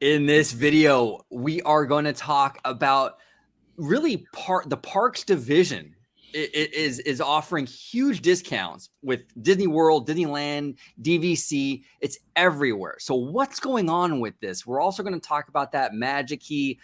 In this video, we are going to talk about really the parks division. It is offering huge discounts with Disney World, Disneyland, DVC. It's everywhere. So what's going on with this? We're also going to talk about that Magic Key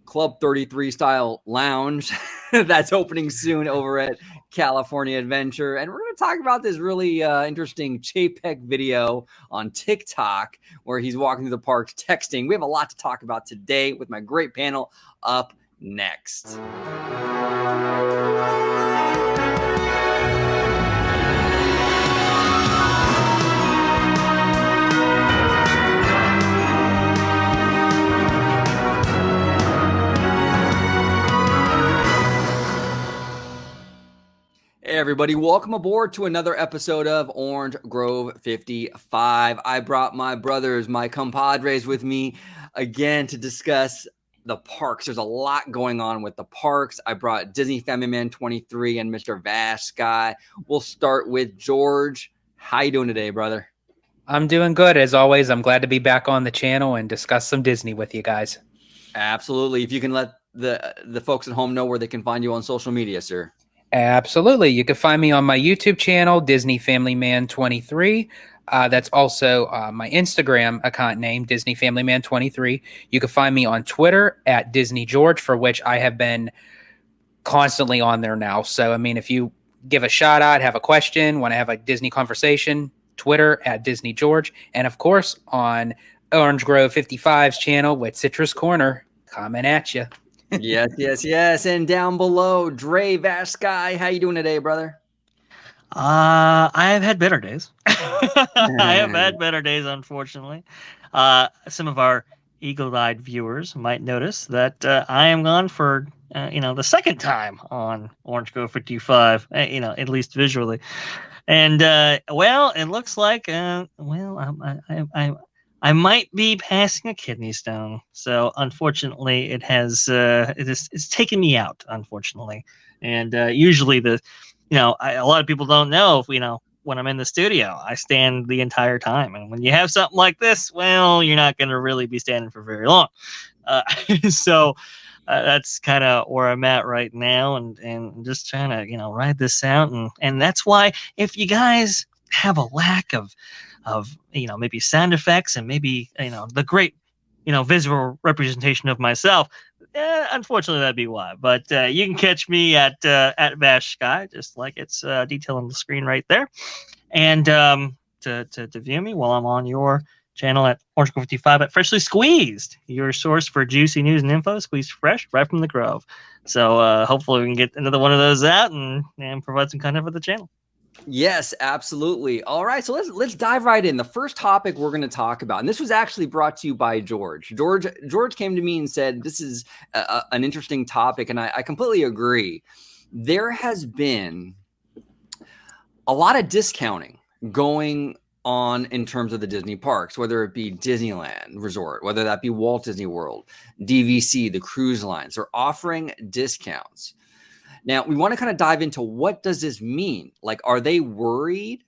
Club 33 style lounge that's opening soon over at California Adventure. And we're going to talk about this really interesting Chapek video on TikTok where he's walking through the parks texting. We have a lot to talk about today with my great panel up next. Hey everybody, welcome aboard to another episode of Orange Grove 55. I brought my brothers, my compadres with me again to discuss the parks. There's a lot going on with the parks. I brought Disney Family Man 23 and Mr. Vash Guy. We'll start with George. How you doing today, brother? I'm doing good. As always, I'm glad to be back on the channel and discuss some Disney with you guys. Absolutely. If you can let the folks at home know where they can find you on social media, sir. Absolutely. You can find me on my YouTube channel, Disney Family Man 23. That's also my Instagram account name, Disney Family Man 23. You can find me on Twitter at Disney George, for which I have been constantly on there now. So, I mean, if you give a shout out, have a question, want to have a Disney conversation, Twitter at Disney George. And of course, on Orange Grove 55's channel with Citrus Corner, coming at you. Yes. And down below, Dre Vash Guy. How you doing today, brother? I have had better days. I have had better days, unfortunately. Some of our eagle-eyed viewers might notice that I am gone for the second time on Orange Grove 55. At least visually. And it looks like I might be passing a kidney stone. So unfortunately, it's taken me out, unfortunately. And usually a lot of people don't know when I'm in the studio, I stand the entire time. And when you have something like this, well, you're not going to really be standing for very long. So that's kind of where I'm at right now, and just trying to, ride this out. And that's why if you guys have a lack of maybe sound effects and maybe the great visual representation of myself, unfortunately that'd be why. But you can catch me at Vash Sky, just like it's detailed on the screen right there, and to view me while I'm on your channel at Orange Grove 55 at Freshly Squeezed, your source for juicy news and info, squeezed fresh right from the Grove. So hopefully we can get another one of those out and provide some content for the channel. Yes, absolutely. All right, so let's dive right in. The first topic we're going to talk about, and this was actually brought to you by George. George came to me and said, this is an interesting topic, and I completely agree. There has been a lot of discounting going on in terms of the Disney parks, whether it be Disneyland Resort, whether that be Walt Disney World, DVC, the cruise lines are offering discounts. Now, we want to kind of dive into what does this mean? Like, are they worried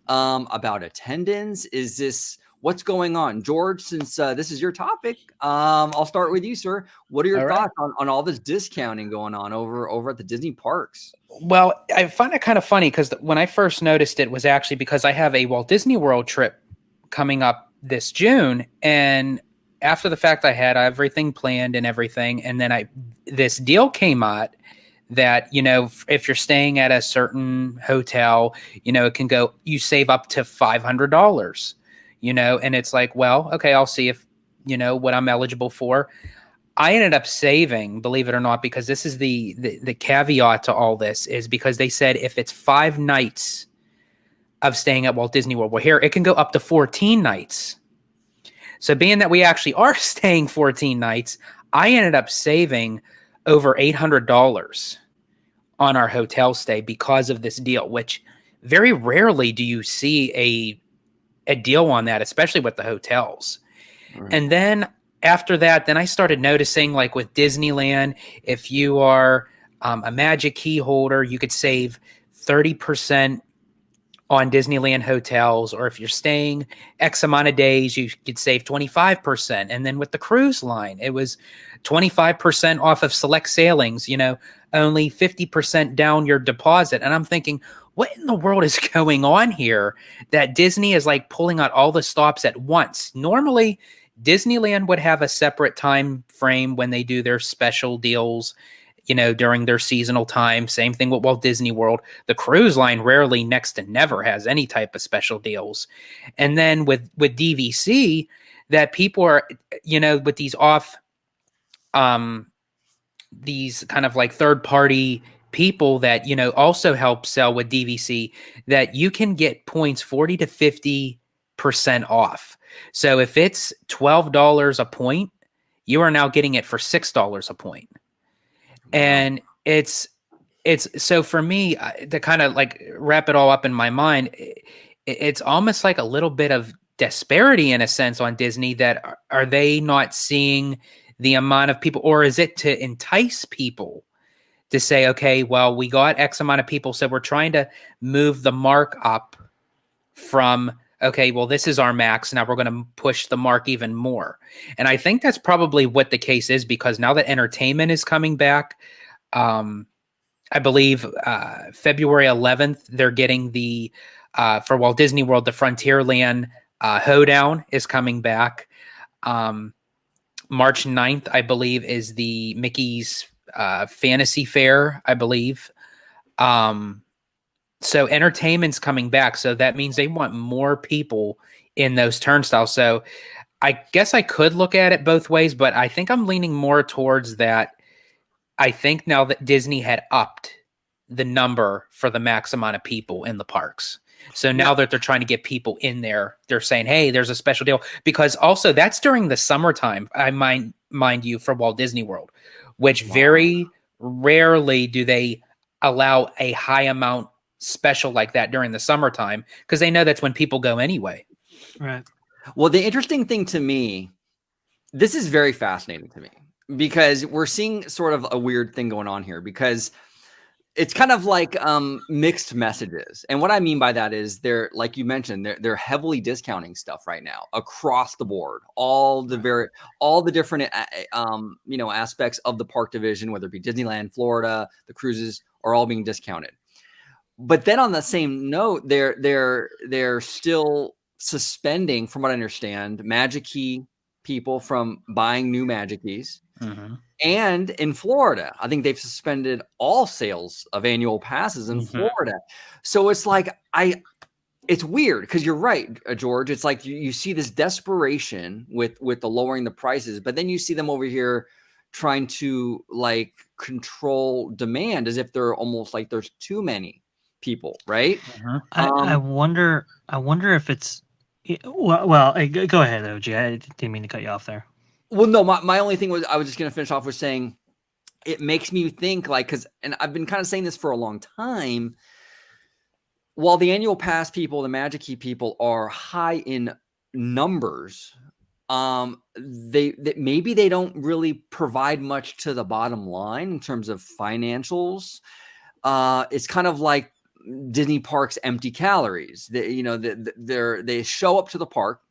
about attendance? Is this what's going on? George, since this is your topic, I'll start with you, sir. What are your thoughts on all this discounting going on over at the Disney parks? Well, I find it kind of funny because when I first noticed it was actually because I have a Walt Disney World trip coming up this June. And after the fact, I had everything planned and everything. And then this deal came out that, if you're staying at a certain hotel, it can go, you save up to $500, and it's like, well, okay, I'll see if, what I'm eligible for. I ended up saving, believe it or not, because this is the caveat to all this is because they said if it's 5 nights of staying at Walt Disney World, well, here it can go up to 14 nights. So being that we actually are staying 14 nights, I ended up saving over $800 on our hotel stay because of this deal, which very rarely do you see a deal on that, especially with the hotels. Right. And then after that, then I started noticing, like with Disneyland, if you are a Magic Key holder, you could save 30% on Disneyland hotels, or if you're staying X amount of days, you could save 25%. And then with the cruise line, it was 25% off of select sailings, only 50% down your deposit. And I'm thinking, what in the world is going on here that Disney is like pulling out all the stops at once? Normally, Disneyland would have a separate time frame when they do their special deals, during their seasonal time. Same thing with Walt Disney World. The cruise line rarely, next to never, has any type of special deals. And then with DVC, that people are, with these these kind of like third party people that, also help sell with DVC, that you can get points 40 to 50% off. So if it's $12 a point, you are now getting it for $6 a point. And it's so for me, to kind of like wrap it all up in my mind, it's almost like a little bit of disparity in a sense on Disney, that are they not seeing the amount of people, or is it to entice people to say, okay, well, we got X amount of people, so we're trying to move the mark up from, okay, well, this is our max, now we're going to push the mark even more. And I think that's probably what the case is, because now that entertainment is coming back, I believe February 11th, they're getting the, for Walt Disney World, the Frontierland Hoedown is coming back. March 9th, I believe, is the Mickey's Fantasy Fair, I believe. So entertainment's coming back. So that means they want more people in those turnstiles. So I guess I could look at it both ways, but I think I'm leaning more towards that. I think now that Disney had upped the number for the max amount of people in the parks. So now that they're trying to get people in there, they're saying, hey, there's a special deal. Because also that's during the summertime, I mind you, for Walt Disney World, which very rarely do they allow a high amount special like that during the summertime, because they know that's when people go anyway. Right. Well, the interesting thing to me, this is very fascinating to me, because we're seeing sort of a weird thing going on here, because it's kind of like mixed messages. And what I mean by that is, they're, like you mentioned, they're heavily discounting stuff right now across the board, all the different aspects of the park division, whether it be Disneyland, Florida, the cruises, are all being discounted. But then on the same note, they're still suspending, from what I understand, Magic Key people from buying new Magic Keys. Mm-hmm. And in Florida, I think they've suspended all sales of annual passes in Florida. So it's like, it's weird, because you're right, George. It's like you see this desperation with the lowering the prices, but then you see them over here trying to like control demand, as if they're almost like there's too many people, right? Mm-hmm. I wonder if it's well. Go ahead, OG. I didn't mean to cut you off there. Well, no, my only thing was, I was just going to finish off with saying, it makes me think, like, and I've been kind of saying this for a long time, while the annual pass people, the Magic Key people, are high in numbers, maybe they don't really provide much to the bottom line in terms of financials. It's kind of like Disney parks empty calories. They show up to the park,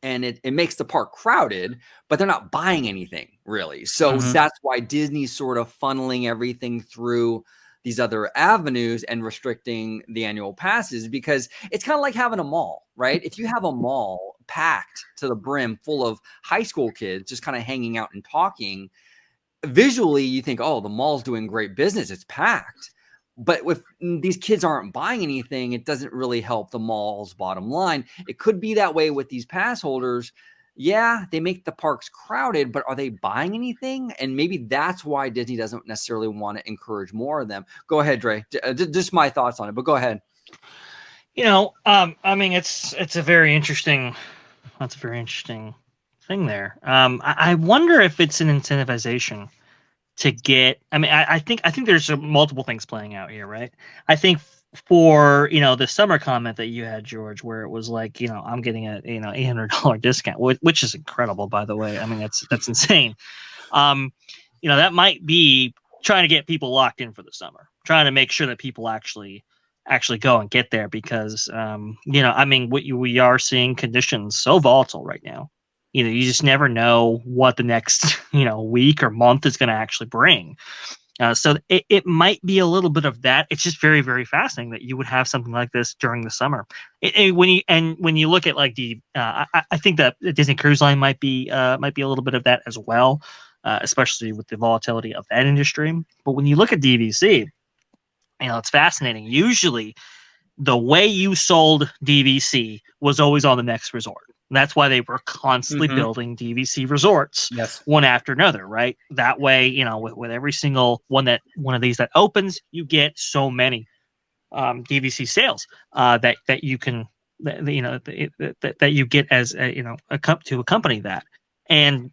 and it makes the park crowded, but they're not buying anything really. So that's why Disney's sort of funneling everything through these other avenues and restricting the annual passes, because it's kind of like having a mall, right? If you have a mall packed to the brim full of high school kids just kind of hanging out and talking, visually you think, oh, the mall's doing great business, it's packed. But if these kids aren't buying anything, it doesn't really help the mall's bottom line. It could be that way with these pass holders. Yeah, they make the parks crowded, but are they buying anything? And maybe that's why Disney doesn't necessarily want to encourage more of them. Go ahead, Dre. Just my thoughts on it, but go ahead. I mean, it's a very interesting. That's a very interesting thing there. I wonder if it's an incentivization to get. I mean, I think there's multiple things playing out here, right? I think for the summer comment that you had, George, where it was like, I'm getting a $800 discount, which is incredible, by the way. I mean, that's insane. That might be trying to get people locked in for the summer, trying to make sure that people actually actually go and get there because, I mean, we are seeing conditions so volatile right now. You just never know what the next, week or month is going to actually bring. So it might be a little bit of that. It's just very, very fascinating that you would have something like this during the summer. When you look at like I think that the Disney Cruise Line might be a little bit of that as well, especially with the volatility of that industry. But when you look at DVC, it's fascinating. Usually, the way you sold DVC was always on the next resort. And that's why they were constantly building DVC resorts, one after another, right? That way, with every single one of these that opens, you get so many DVC sales that you can that you get as to accompany that. And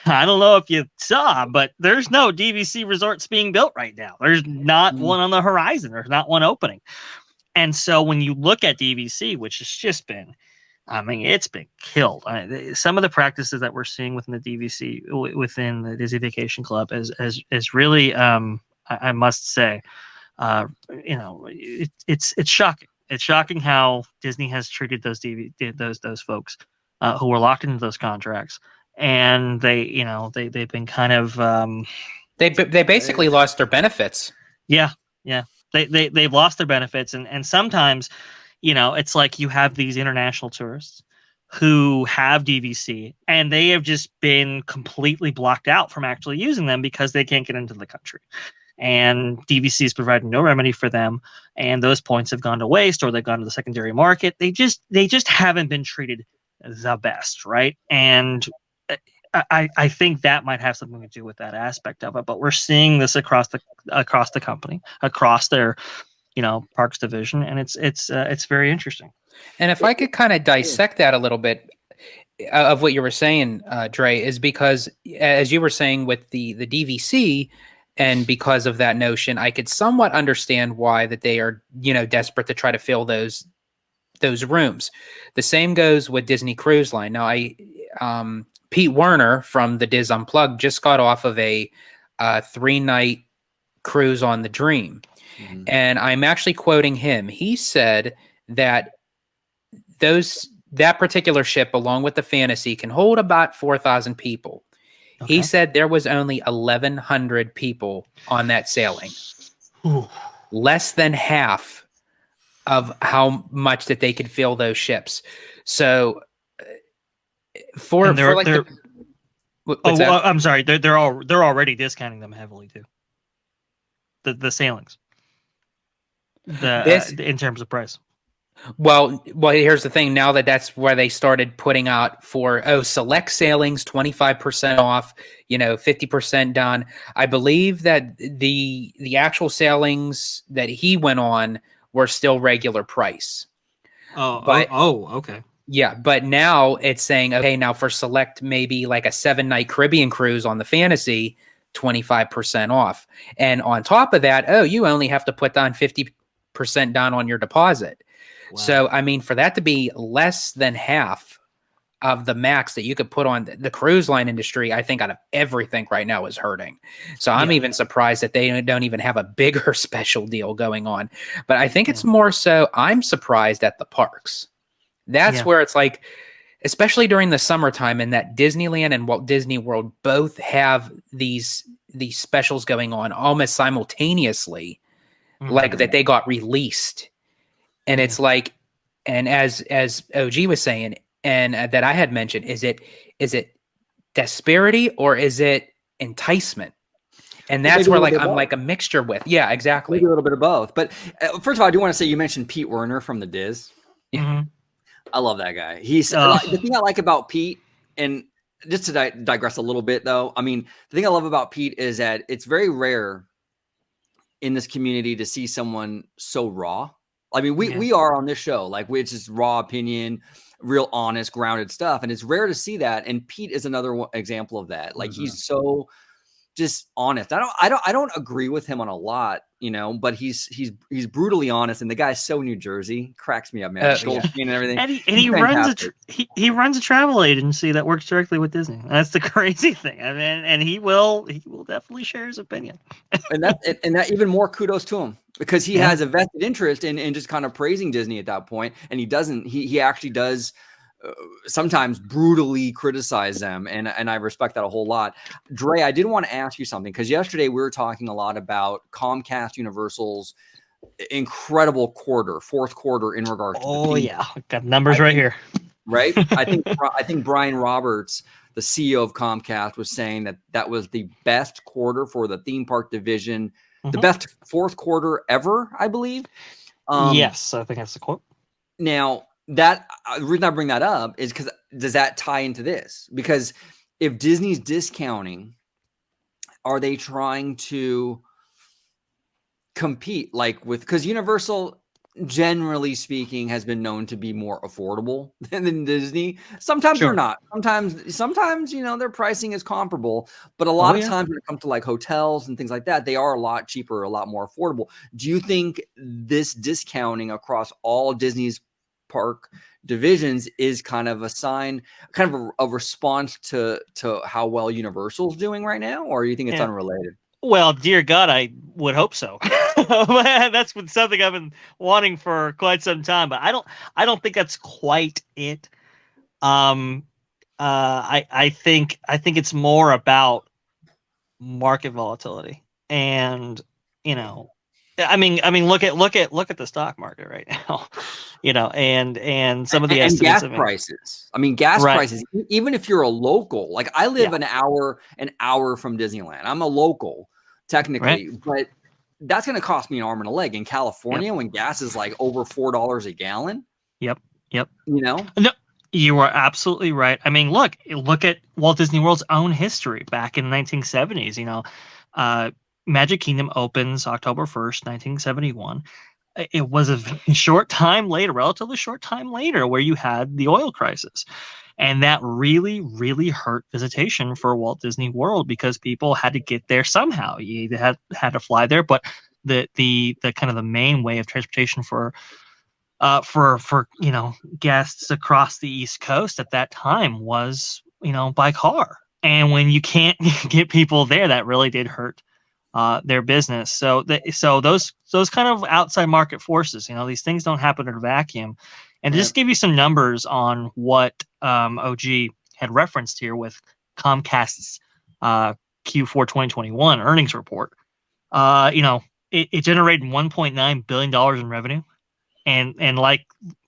I don't know if you saw, but there's no DVC resorts being built right now. There's not one on the horizon. There's not one opening. And so when you look at DVC, which has just been, it's been killed. Some of the practices that we're seeing within the DVC, within the Disney Vacation Club, is really, I must say, it's shocking. It's shocking how Disney has treated those folks who were locked into those contracts, and they've been kind of they basically lost their benefits. Yeah. They've lost their benefits, and sometimes, it's like you have these international tourists who have DVC, and they have just been completely blocked out from actually using them because they can't get into the country. And DVC is providing no remedy for them, and those points have gone to waste, or they've gone to the secondary market. They just haven't been treated the best, right? And I think that might have something to do with that aspect of it. But we're seeing this across the company, across their parks division, and it's very interesting. And if I could kind of dissect that a little bit of what you were saying, Dre, is because as you were saying with the DVC, and because of that notion, I could somewhat understand why that they are desperate to try to fill those rooms. The same goes with Disney Cruise Line. Now, Pete Werner from the Diz Unplugged just got off of a 3-night cruise on the Dream. And I'm actually quoting him. He said that that particular ship, along with the Fantasy, can hold about 4,000 people. Okay. He said there was only 1,100 people on that sailing. Ooh. Less than half of how much that they could fill those ships. So I'm sorry. They're already discounting them heavily too. The sailings. In terms of price. Well, here's the thing. Now that's where they started putting out for select sailings, 25% off, 50% down. I believe that the actual sailings that he went on were still regular price. Okay. Yeah, but now it's saying, okay, now for select, maybe like a 7-night Caribbean cruise on the Fantasy, 25% off. And on top of that, you only have to put down 50% down on your deposit. Wow. So, I mean, for that to be less than half of the max that you could put on the cruise line industry, I think out of everything right now is hurting. So I'm even surprised that they don't even have a bigger special deal going on. But I think it's more so I'm surprised at the parks. That's where it's like, especially during the summertime, and that Disneyland and Walt Disney World both have these specials going on almost simultaneously, like that they got released. And it's like, and as OG was saying, and that I had mentioned, is it disparity or is it enticement? And that's where I'm like a mixture with. Yeah, exactly. Maybe a little bit of both. But first of all, I do want to say you mentioned Pete Werner from the Diz. Mm-hmm. I love that guy. He's the thing I like about Pete, and just to digress a little bit though, I mean, the thing I love about Pete is that it's very rare in this community to see someone so raw. I mean, we are on this show, like it's just raw opinion, real honest, grounded stuff. And it's rare to see that. And Pete is another example of that. Like he's so just honest. I don't agree with him on a lot, but he's brutally honest. And the guy's so New Jersey, cracks me up, man. And everything. And he runs a travel agency that works directly with Disney. That's the crazy thing. I mean, and he will definitely share his opinion. and that even more kudos to him. because he has a vested interest in just kind of praising Disney at that point, and he actually does sometimes brutally criticize them, and I respect that a whole lot. Dre, I did want to ask you something, because yesterday we were talking a lot about Comcast Universal's incredible fourth quarter in regards to the theme. Yeah, got numbers right here. Right? I think Brian Roberts, the CEO of Comcast, was saying that was the best quarter for the theme park division, the best fourth quarter ever, I believe. Yes, I think that's the quote. Now, the reason I bring that up is because does that tie into this? Because if Disney's discounting, are they trying to compete because Universal, generally speaking, has been known to be more affordable than Disney. Sometimes they're not. Sometimes their pricing is comparable, but a lot of times when it comes to like hotels and things like that, they are a lot cheaper, a lot more affordable. Do you think this discounting across all Disney's park divisions is kind of a sign, kind of a response to how well Universal's doing right now, or do you think it's unrelated? Well, dear God, I would hope so. That's something I've been wanting for quite some time, but I don't think that's quite it. I think it's more about market volatility, and I mean, look at the stock market right now, and some of the estimates gas prices. I mean, gas prices. Even if you're a local, like I live an hour from Disneyland. I'm a local, technically, but that's going to cost me an arm and a leg in California when gas is like over $4 a gallon. Yep. No, you are absolutely right. I mean, look at Walt Disney World's own history back in the 1970s. Magic Kingdom opens October 1st, 1971. It was a relatively short time later, where you had the oil crisis. And that really, really hurt visitation for Walt Disney World, because people had to get there somehow. You either had to fly there, but the kind of the main way of transportation for guests across the East Coast at that time was by car. And when you can't get people there, that really did hurt their business. So those kind of outside market forces, these things don't happen in a vacuum. And to just give you some numbers on what OG had referenced here with Comcast's Q4 2021 earnings report, it generated $1.9 billion in revenue. And like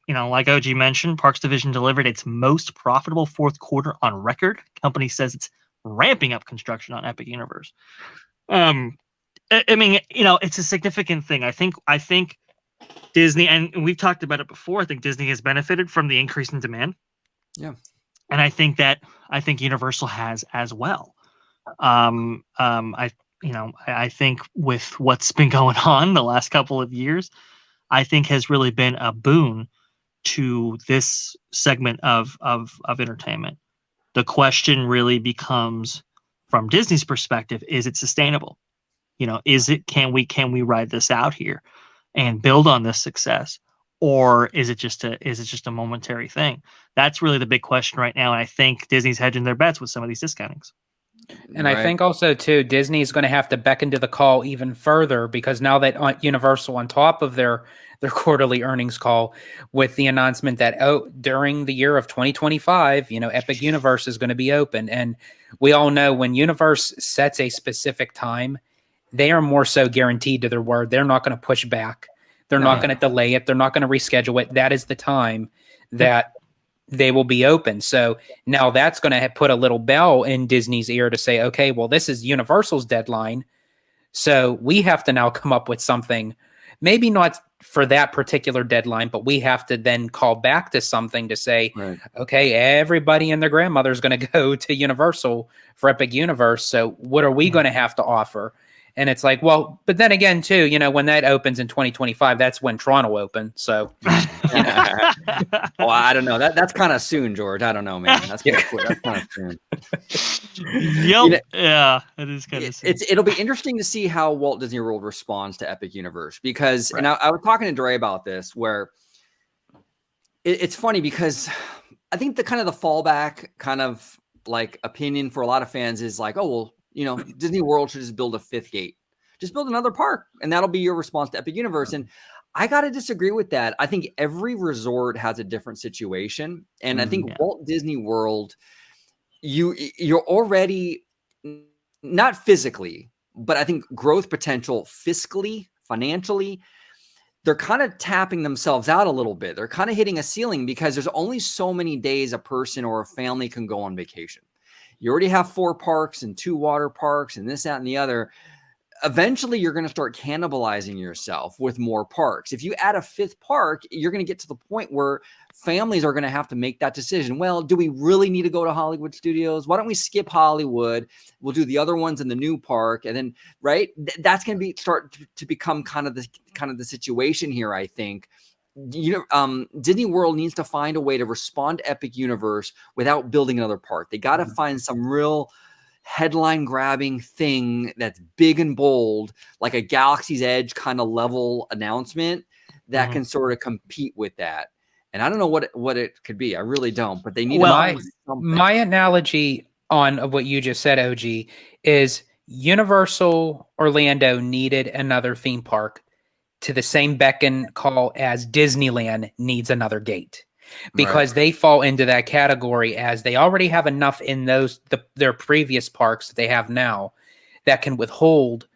OG mentioned, Parks Division delivered its most profitable fourth quarter on record. Company says it's ramping up construction on Epic Universe. I mean, it's a significant thing. I think Disney, and we've talked about it before, I think Disney has benefited from the increase in demand. Yeah. And I think Universal has as well. I think with what's been going on the last couple of years, I think has really been a boon to this segment of entertainment. The question really becomes, from Disney's perspective, is it sustainable? Can we ride this out here and build on this success, or is it just a momentary thing? That's really the big question right now, and I think Disney's hedging their bets with some of these discountings. And I think also too, Disney is going to have to beckon to the call even further, because now that Universal, on top of their quarterly earnings call with the announcement that during the year of 2025, Epic Universe is going to be open, and we all know when Universe sets a specific time, they are more so guaranteed to their word. They're not going to push back. They're not going to delay it. They're not going to reschedule it. That is the time that they will be open. So now that's going to put a little bell in Disney's ear to say, okay, well, this is Universal's deadline. So we have to now come up with something, maybe not for that particular deadline, but we have to then call back to something to say, okay, everybody and their grandmother is going to go to Universal for Epic Universe. So what are we going to have to offer? And it's like, well, but then again, too, when that opens in 2025, that's when Tron will open. So, well, I don't know. That's kind of soon, George. I don't know, man. That's kind of soon. Yep. Yeah, it is kind of soon. It'll be interesting to see how Walt Disney World responds to Epic Universe, because, and I was talking to Dre about this, where it's funny because I think the fallback kind of like opinion for a lot of fans is like, oh, well, Disney World should just build a fifth gate, just build another park, and that'll be your response to Epic Universe. And I got to disagree with that. I think every resort has a different situation. And I think Walt Disney World, you're already not physically, but I think growth potential fiscally, financially, they're kind of tapping themselves out a little bit. They're kind of hitting a ceiling because there's only so many days a person or a family can go on vacation. You already have 4 parks and 2 water parks and this, that, and the other. Eventually, you're going to start cannibalizing yourself with more parks. If you add a 5th park, you're going to get to the point where families are going to have to make that decision. Well, do we really need to go to Hollywood Studios? Why don't we skip Hollywood? We'll do the other ones in the new park, and then that's going to start to become kind of the situation here. I think Disney World needs to find a way to respond to Epic Universe without building another park. They got to find some real headline grabbing thing that's big and bold, like a Galaxy's Edge kind of level announcement that can sort of compete with that. And I don't know what it could be. I really don't, but they need my analogy on what you just said, OG, is Universal Orlando needed another theme park to the same beck and call as Disneyland needs another gate. Because they fall into that category as they already have enough in their previous parks that they have now that can withhold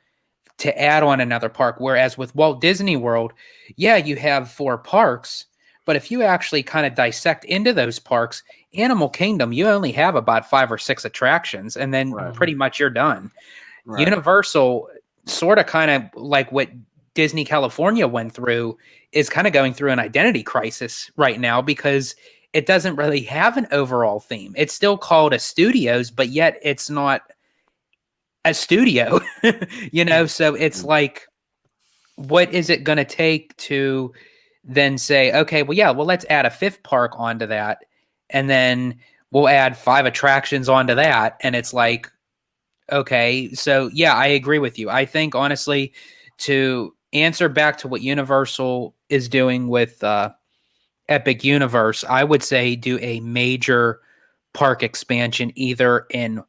to add on another park. Whereas with Walt Disney World, you have 4 parks, but if you actually kind of dissect into those parks, Animal Kingdom, you only have about 5 or 6 attractions, and then pretty much you're done. Universal, sort of kind of like what Disney California went through, is kind of going through an identity crisis right now because it doesn't really have an overall theme. It's still called a studios, but yet it's not a studio, so it's like, what is it going to take to then say, okay, well, let's add a 5th park onto that. And then we'll add 5 attractions onto that. And it's like, okay, so I agree with you. I think honestly, to answer back to what Universal is doing with Epic Universe, I would say do a major park expansion either in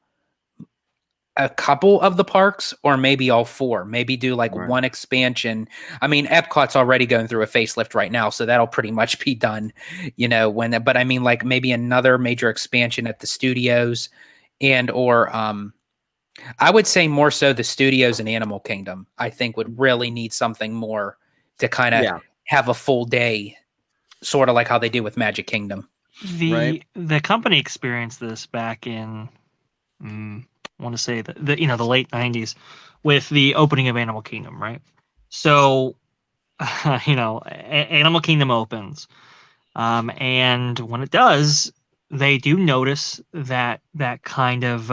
a couple of the parks or maybe all 4. Maybe do like one expansion. I mean, Epcot's already going through a facelift right now, so that'll pretty much be done, but I mean, like maybe another major expansion at the studios or I would say more so the studios and Animal Kingdom, I think, would really need something more to kind of have a full day, sort of like how they do with Magic Kingdom. The company experienced this back in, I want to say the late 90s with the opening of Animal Kingdom, right? So, Animal Kingdom opens, and when it does, they do notice that kind of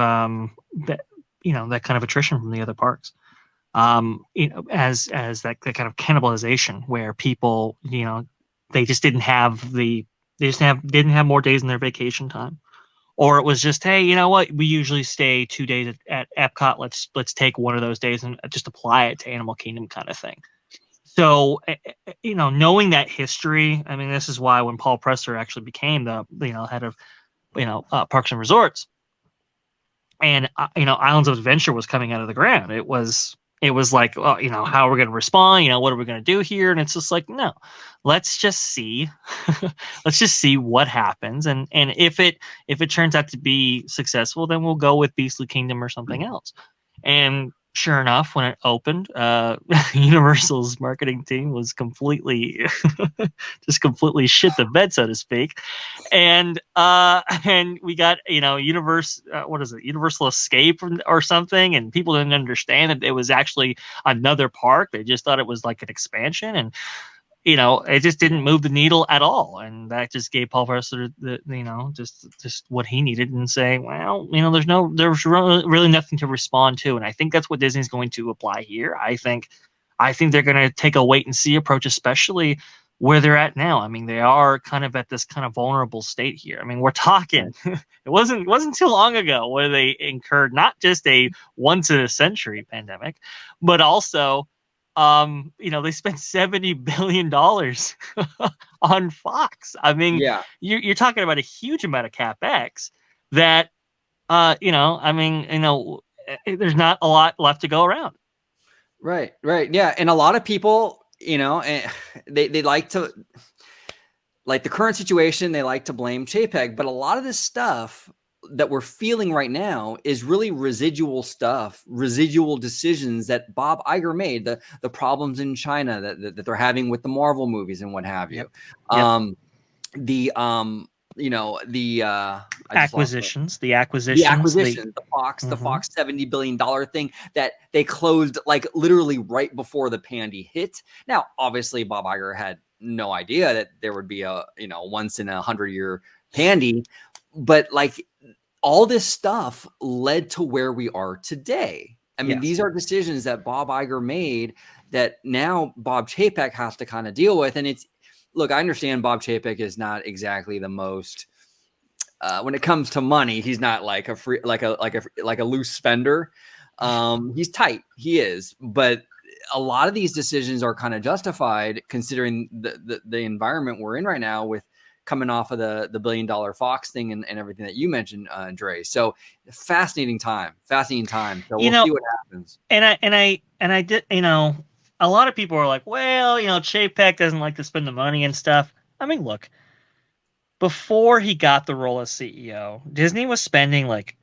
that kind of attrition from the other parks, as that kind of cannibalization where people, they just didn't have more days in their vacation time, or it was just, hey, you know what, we usually stay 2 days at Epcot. Let's take one of those days and just apply it to Animal Kingdom kind of thing. So, knowing that history, I mean, this is why when Paul Presser actually became the head of Parks and Resorts, and Islands of Adventure was coming out of the ground, it was like, well, how are we going to respond? What are we going to do here? And it's just like, no, let's just see, what happens, and if it turns out to be successful, then we'll go with Beastly Kingdom or something else. And sure enough, when it opened, Universal's marketing team was completely shit the bed, so to speak. And we got, Universal Escape or something, and people didn't understand that it was actually another park. They just thought it was like an expansion, and it just didn't move the needle at all. And that just gave Paul Presser just what he needed, and say, well, there's really nothing to respond to. And I think that's what Disney's going to apply here. I think they're going to take a wait and see approach, especially where they're at now. I mean, they are kind of at this kind of vulnerable state here. I mean, we're talking, it wasn't too long ago where they incurred not just a once in a century pandemic, but also, they spent $70 billion on Fox. I mean, you're talking about a huge amount of CapEx that, there's not a lot left to go around. Right, right. Yeah. And a lot of people, they like to, like the current situation, they like to blame Chapek, but a lot of this stuff that we're feeling right now is really residual stuff, residual decisions that Bob Iger made, the problems in China that they're having with the Marvel movies and what have you. Yep. The the acquisitions, the Fox $70 billion thing that they closed like literally right before the pandy hit. Now, obviously, Bob Iger had no idea that there would be a once in 100-year pandy, but like all this stuff led to where we are today. I mean, these are decisions that Bob Iger made that now Bob Chapek has to kind of deal with. And look, I understand Bob Chapek is not exactly the most when it comes to money, he's not like a free, like a loose spender. He's tight. He is, but a lot of these decisions are kind of justified considering the environment we're in right now with coming off of the $1 billion Fox thing and everything that you mentioned, Dre. So fascinating time. So we'll see what happens. And I did, a lot of people are like, well, Chapek doesn't like to spend the money and stuff. I mean, look, before he got the role as CEO, Disney was spending like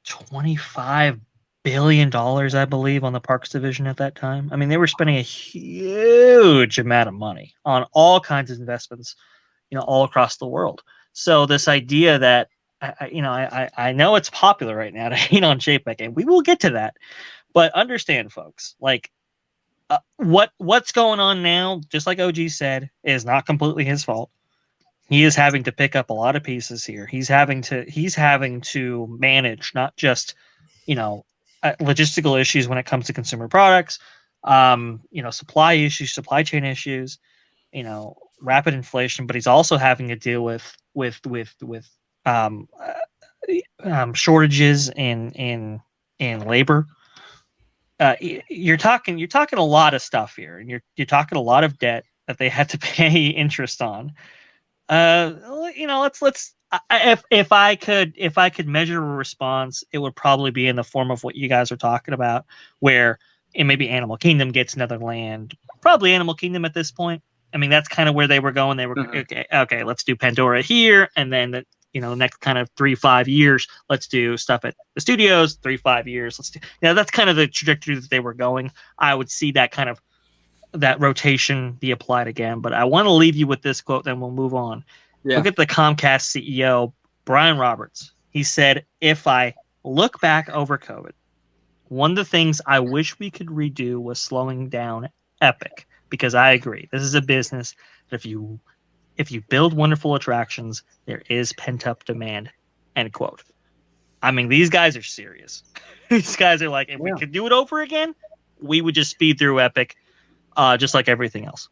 $25 billion, I believe, on the parks division at that time. I mean, they were spending a huge amount of money on all kinds of investments, all across the world. So this idea that, I know it's popular right now to hate on Chapek, and we will get to that, but understand, folks, like what's going on now, just like OG said, is not completely his fault. He is having to pick up a lot of pieces here. He's having to manage not just, logistical issues when it comes to consumer products, supply issues, supply chain issues, rapid inflation, but he's also having to deal with shortages in labor. You're talking a lot of stuff here, and you're talking a lot of debt that they had to pay interest on. Let's if I could measure a response, it would probably be in the form of what you guys are talking about, where maybe Animal Kingdom gets another land, probably Animal Kingdom at this point. I mean, that's kind of where they were going. They were okay, let's do Pandora here, and then the next kind of 3-5 years, let's do stuff at the studios. 3-5 years, let's do. That's kind of the trajectory that they were going. I would see that rotation be applied again. But I want to leave you with this quote, then we'll move on. Yeah. Look at the Comcast CEO, Brian Roberts. He said, "If I look back over COVID, one of the things I wish we could redo was slowing down Epic, because I agree. This is a business that if you build wonderful attractions, there is pent-up demand." End quote. I mean, these guys are serious. These guys are like, if we could do it over again, we would just speed through Epic. Just like everything else.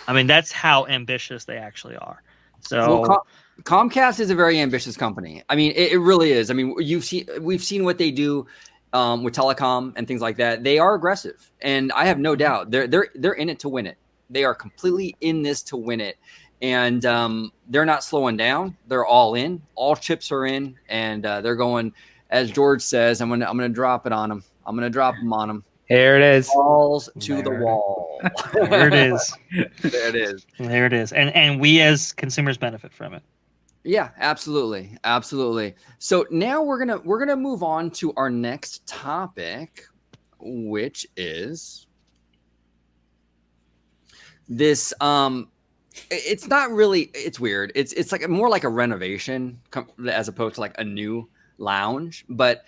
I mean, that's how ambitious they actually are. So Comcast is a very ambitious company. I mean, it really is. I mean, we've seen what they do with telecom and things like that. They are aggressive, and I have no doubt they're in it to win it. They are completely in this to win it, and they're not slowing down. They're all in. All chips are in, and they're going. As George says, I'm gonna drop it on them. I'm gonna drop them on them. Here it is. Balls to the wall. There it is. There it is. There it is. And we as consumers benefit from it. Yeah, absolutely. Absolutely. So now we're gonna move on to our next topic, which is this it's not really, it's weird. It's like more like a renovation as opposed to like a new lounge, but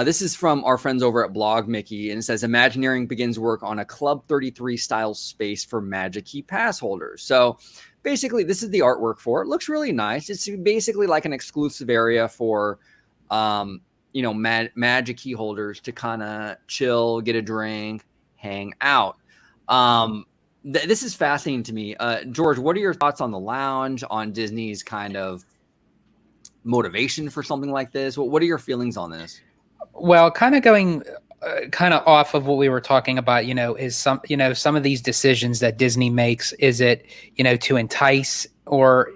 this is from our friends over at Blog Mickey, and it says Imagineering begins work on a Club 33 style space for Magic Key pass holders. So basically, this is the artwork for it. Looks really nice. It's basically like an exclusive area for, Magic Key holders to kind of chill, get a drink, hang out. This is fascinating to me. George, what are your thoughts on the lounge, on Disney's kind of motivation for something like this? What are your feelings on this? Well, kind of going off of what we were talking about, is some of these decisions that Disney makes, is it, to entice or,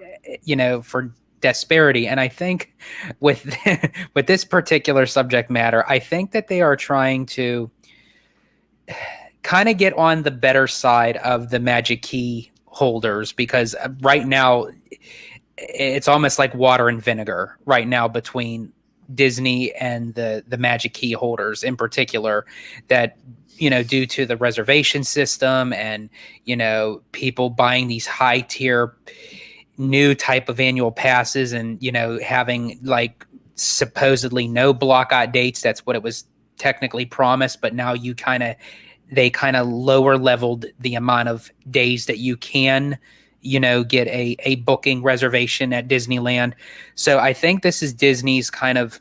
for disparity. And I think with this particular subject matter, I think that they are trying to kind of get on the better side of the Magic Key holders, because right now it's almost like water and vinegar right now between Disney and the Magic Key holders in particular, that, you know, due to the reservation system and, you know, people buying these high tier new type of annual passes and, you know, having like supposedly no block out dates. That's what it was technically promised, but now they kind of lower leveled the amount of days that you can, you know, get a booking reservation at Disneyland. So I think this is Disney's kind of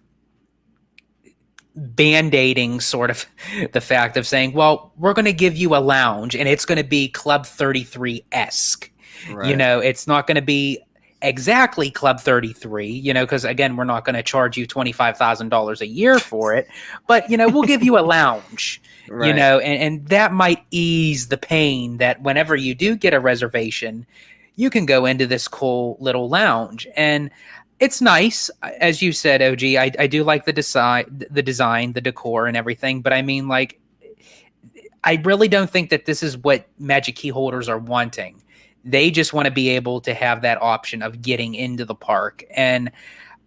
band-aiding sort of the fact of saying, well, we're going to give you a lounge and it's going to be Club 33-esque. Right. You know, it's not going to be exactly Club 33, you know, because again, we're not going to charge you $25,000 a year for it, but, you know, we'll give you a lounge. Right. You know, and that might ease the pain that whenever you do get a reservation, you can go into this cool little lounge. And it's nice, as you said, OG. I do like the design, the decor, and everything. But I mean, like, I really don't think that this is what Magic Key holders are wanting. They just want to be able to have that option of getting into the park. And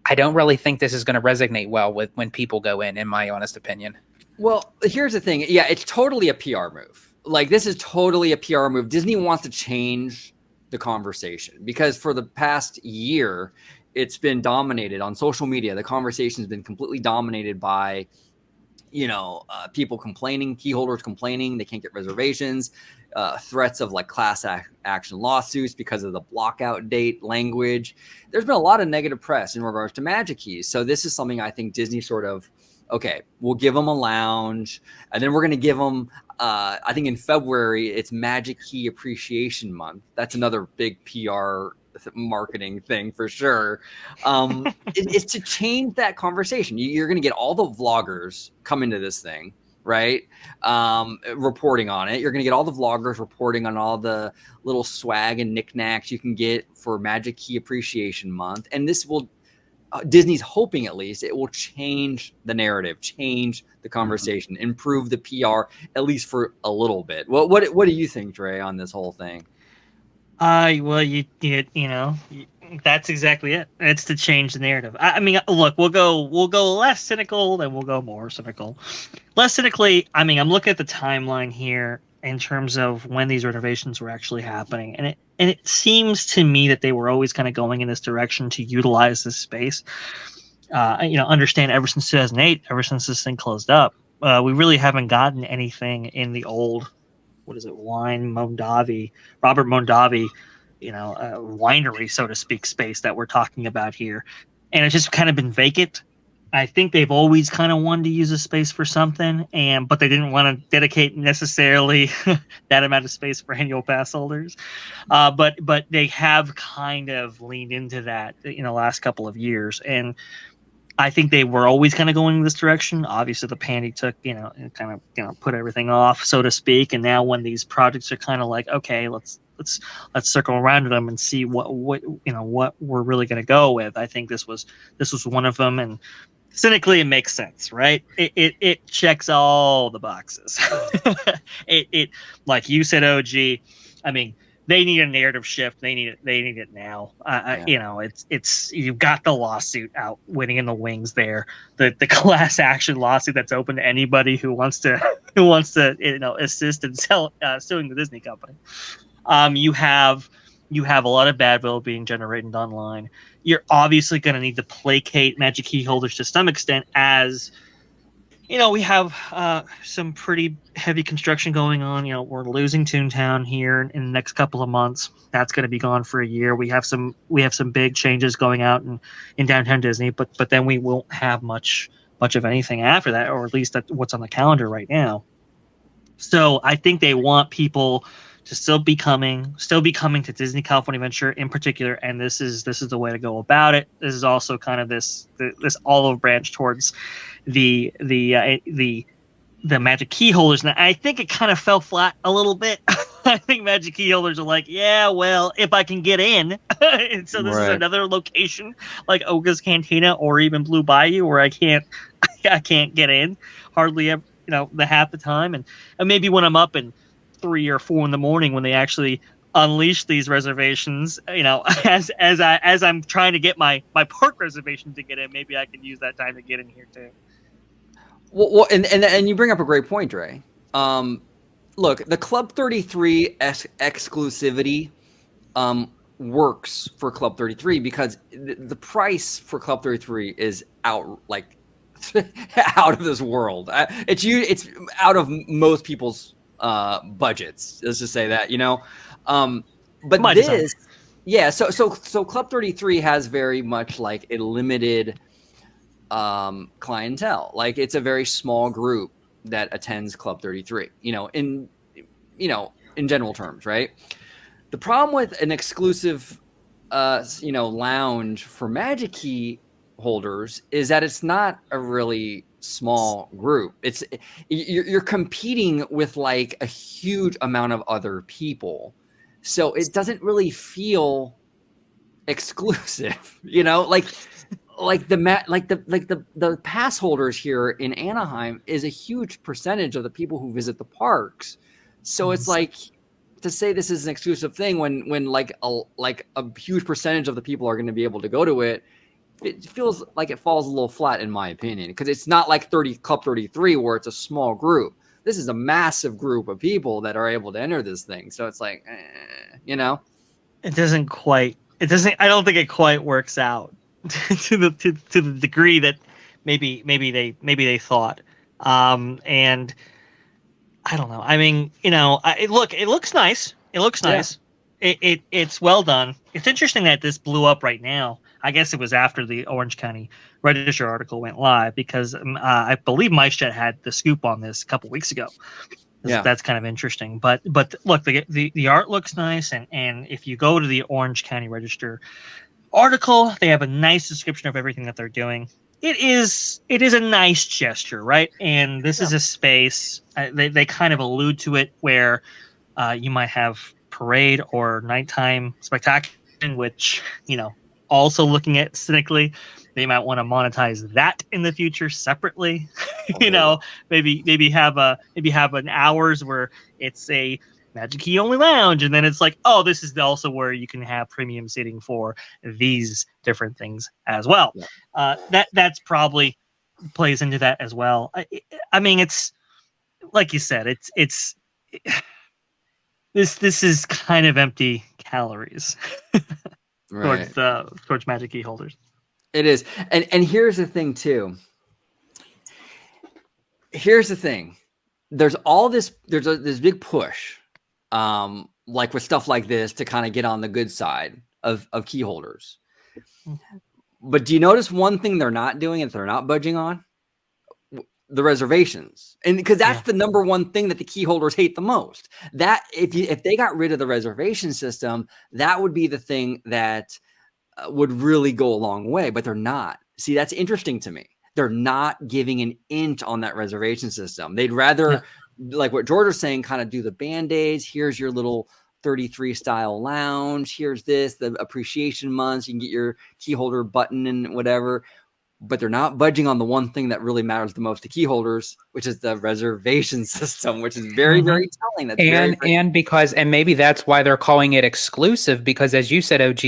I don't really think this is going to resonate well with when people go in my honest opinion. Well, here's the thing. Yeah, it's totally a PR move. Like, this is totally a PR move. Disney wants to change the conversation because for the past year, it's been dominated on social media. The conversation has been completely dominated by, you know, people complaining, key holders complaining they can't get reservations, threats of like class action lawsuits because of the blockout date language. There's been a lot of negative press in regards to Magic Keys. So this is something I think Disney sort of, okay, we'll give them a lounge, and then we're going to give them, I think in February, it's Magic Key Appreciation Month. That's another big PR marketing thing for sure. It's to change that conversation. You're going to get all the vloggers come into this thing, right? Reporting on it. You're going to get all the vloggers reporting on all the little swag and knickknacks you can get for Magic Key Appreciation Month. And this will, Disney's hoping at least it will change the narrative, change the conversation, improve the PR at least for a little bit. What do you think, Dre, on this whole thing? Well, you know, that's exactly it. It's to change the narrative. I mean, look, we'll go less cynical, then we'll go more cynical. Less cynically, I mean, I'm looking at the timeline here in terms of when these reservations were actually happening, and it seems to me that they were always kind of going in this direction to utilize this space. You know, understand ever since 2008, ever since this thing closed up, we really haven't gotten anything in the old, what is it, Robert Mondavi, you know, winery, so to speak, space that we're talking about here. And it's just kind of been vacant. I think they've always kind of wanted to use a space for something, but they didn't want to dedicate necessarily that amount of space for annual pass holders. But they have kind of leaned into that in the last couple of years. And I think they were always kind of going in this direction. Obviously, the pandemic took, you know, and kind of, you know, put everything off, so to speak. And now when these projects are kind of like, okay, let's circle around to them and see what we're really going to go with. I think this was one of them, and cynically, it makes sense, right? It checks all the boxes. it like you said, OG. I mean, they need a narrative shift. They need it now. You know, it's you've got the lawsuit out waiting in the wings there. The class action lawsuit that's open to anybody who wants to you know, assist in suing the Disney company. You have a lot of bad will being generated online. You're obviously going to need to placate Magic Key holders to some extent, as you know, we have some pretty heavy construction going on. You know, we're losing Toontown here in the next couple of months. That's going to be gone for a year. We have some big changes going out in downtown Disney, but then we won't have much of anything after that, or at least that's what's on the calendar right now. So I think they want people to still be coming to Disney California Adventure in particular, and this is the way to go about it. This is also kind of this olive branch towards the Magic Key holders, and I think it kind of fell flat a little bit. I think Magic Key holders are like, yeah, well, if I can get in, and so this is another location like Oga's Cantina or even Blue Bayou where I can't get in hardly ever. the half the time, and maybe when I'm up in 3 or 4 in the morning when they actually unleash these reservations, as I'm trying to get my park reservation to get in, maybe I can use that time to get in here too. Well, and you bring up a great point, Ray. Look, the Club 33 exclusivity works for Club 33 because the price for Club 33 is out out of this world. It's out of most people's budgets. Let's just say that, But My design. yeah. So Club 33 has very much like a limited clientele. Like it's a very small group that attends Club 33. In general terms, right? The problem with an exclusive, lounge for Magic Key holders is that it's not a really small group. You're competing with like a huge amount of other people, so it doesn't really feel exclusive. The pass holders here in Anaheim is a huge percentage of the people who visit the parks. So it's like, to say this is an exclusive thing when like a huge percentage of the people are going to be able to go to it, it feels like it falls a little flat in my opinion, because it's not like Club 33 where it's a small group. This is a massive group of people that are able to enter this thing. So it's like, it doesn't quite. It doesn't. I don't think it quite works out to the degree that maybe they thought. And I don't know. I mean, it looks nice. It looks nice. Yeah. It's well done. It's interesting that this blew up right now. I guess it was after the Orange County Register article went live, because I believe MiceJet had the scoop on this a couple weeks ago. Yeah. That's kind of interesting. But look, the art looks nice, and if you go to the Orange County Register article, they have a nice description of everything that they're doing. It is a nice gesture, right? And this is a space, they kind of allude to it, where you might have parade or nighttime spectacular, which, also looking at cynically, they might want to monetize that in the future separately. Maybe have an hours where it's a Magic Key only lounge, and then it's like, oh, this is also where you can have premium seating for these different things as well. Yeah. That's probably plays into that as well. I mean, it's like you said, this is kind of empty calories right. towards Magic Key holders. It is, and here's the thing too. Here's the thing. There's this big push. Like with stuff like this to kind of get on the good side of key holders. But do you notice one thing they're not doing and they're not budging on? The reservations. And because that's the number one thing that the key holders hate the most. That if they got rid of the reservation system, that would be the thing that would really go a long way, but they're not. See, that's interesting to me. They're not giving an inch on that reservation system. They'd rather like what George is saying, kind of do the Band-Aids. Here's your little 33 style lounge. Here's the appreciation months. You can get your key holder button and whatever. But they're not budging on the one thing that really matters the most to key holders, which is the reservation system, which is very, very telling. That's and maybe that's why they're calling it exclusive, because as you said, OG,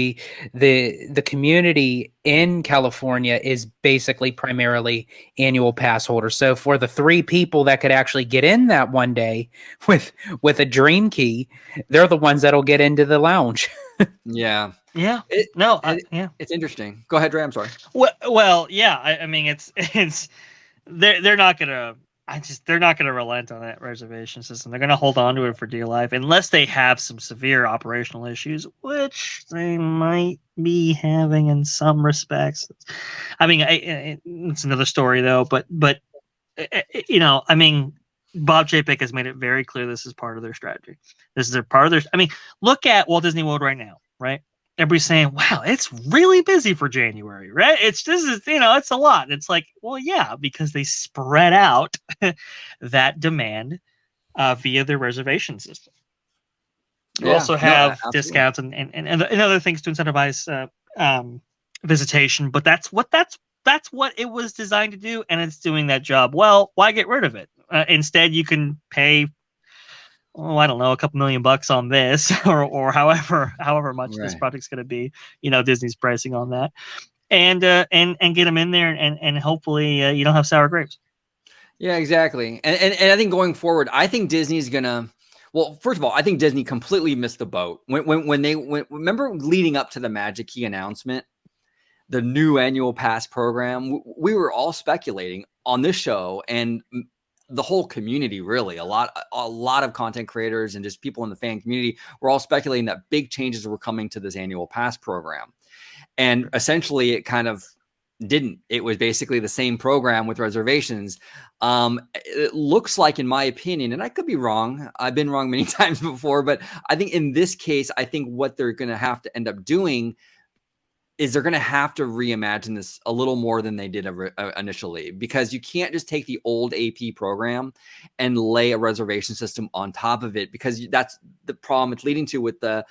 the community in California is basically primarily annual pass holders. So for the 3 people that could actually get in that one day with a dream key, they're the ones that'll get into the lounge. Yeah. Yeah. It's interesting. Go ahead, Ray. I'm sorry. Well, yeah. I mean, it's they're not gonna. They're not gonna relent on that reservation system. They're gonna hold on to it for dear life, unless they have some severe operational issues, which they might be having in some respects. I mean, it's another story though. But I mean, Bob Chapek has made it very clear this is part of their strategy. This is part of their. I mean, look at Walt Disney World right now, right? Everybody's saying, wow, it's really busy for January, right? It's a lot. It's like, well, yeah, because they spread out that demand via their reservation system. You also have discounts and other things to incentivize visitation, but that's what it was designed to do, and it's doing that job well. Why get rid of it? Instead, you can pay, oh, I don't know, a couple $1 million on this, or however much this Right. project's going to be. Disney's pricing on that, and get them in there, and hopefully you don't have sour grapes. Yeah, exactly. And I think going forward, I think Disney's gonna. Well, first of all, I think Disney completely missed the boat when they went. Remember, leading up to the Magic Key announcement, the new annual pass program, we were all speculating on this show and the whole community, really, a lot of content creators and just people in the fan community were all speculating that big changes were coming to this annual pass program. And essentially it kind of didn't. It was basically the same program with reservations. It looks like, in my opinion, and I could be wrong, I've been wrong many times before, but I think in this case, I think what they're going to have to end up doing is they're going to have to reimagine this a little more than they did initially, because you can't just take the old AP program and lay a reservation system on top of it, because that's the problem it's leading to with the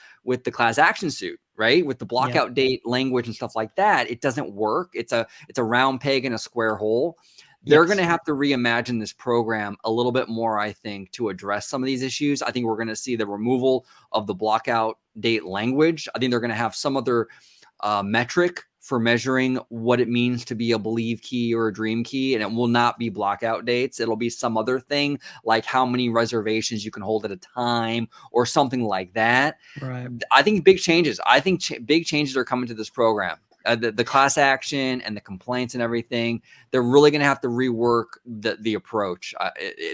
class action suit, right? With the blockout date language and stuff like that, it doesn't work. It's a round peg in a square hole. They're going to have to reimagine this program a little bit more, I think, to address some of these issues. I think we're going to see the removal of the blockout date language. I think they're going to have some other metric for measuring what it means to be a believe key or a dream key, and it will not be blockout dates. It'll be some other thing, like how many reservations you can hold at a time or something like that. Right. I think big changes. I think big changes are coming to this program. The class action and the complaints and everything, they're really going to have to rework the approach.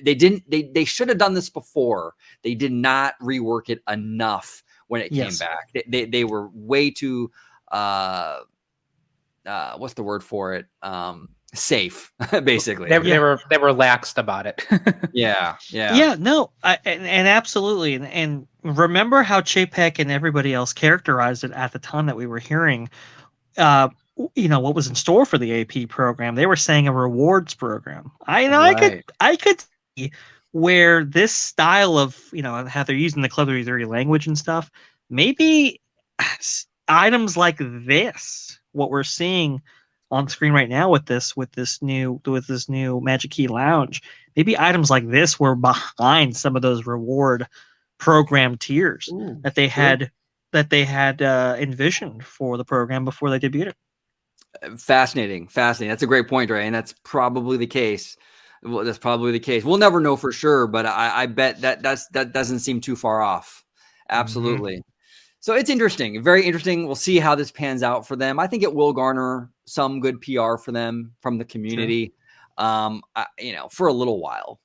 They should have done this before. They did not rework it enough when it came back. They were way too what's the word for it? Safe, basically. They were laxed about it. Yeah. No, and absolutely. And remember how Chapek and everybody else characterized it at the time that we were hearing, what was in store for the AP program. They were saying a rewards program. I could see where this style of, how they're using the Club 330 language and stuff, maybe items like this, what we're seeing on screen right now with this new Magic Key Lounge, maybe items like this were behind some of those reward program tiers that they had envisioned for the program before they debuted it. Fascinating. That's a great point, Ray, and that's probably the case. Well, that's probably the case. We'll never know for sure, but I bet that doesn't seem too far off. Absolutely. Mm-hmm. So it's interesting, very interesting. We'll see how this pans out for them. I think it will garner some good PR for them from the community, for a little while.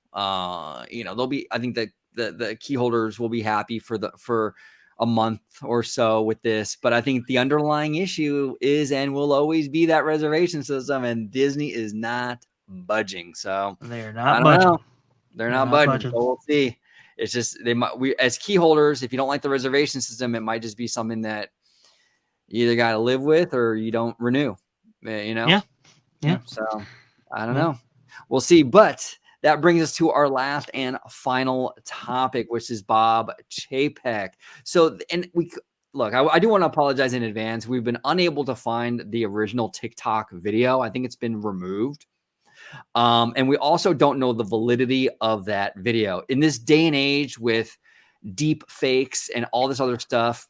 They'll be. I think the key holders will be happy for a month or so with this. But I think the underlying issue is and will always be that reservation system, and Disney is not budging. So they're not budging. They're not budging. So we'll see. It's just we as key holders, if you don't like the reservation system, it might just be something that you either got to live with or you don't renew. Yeah. So I don't know. We'll see. But that brings us to our last and final topic, which is Bob Chapek. So, and I do want to apologize in advance. We've been unable to find the original TikTok video. I think it's been removed. And we also don't know the validity of that video. In this day and age with deep fakes and all this other stuff,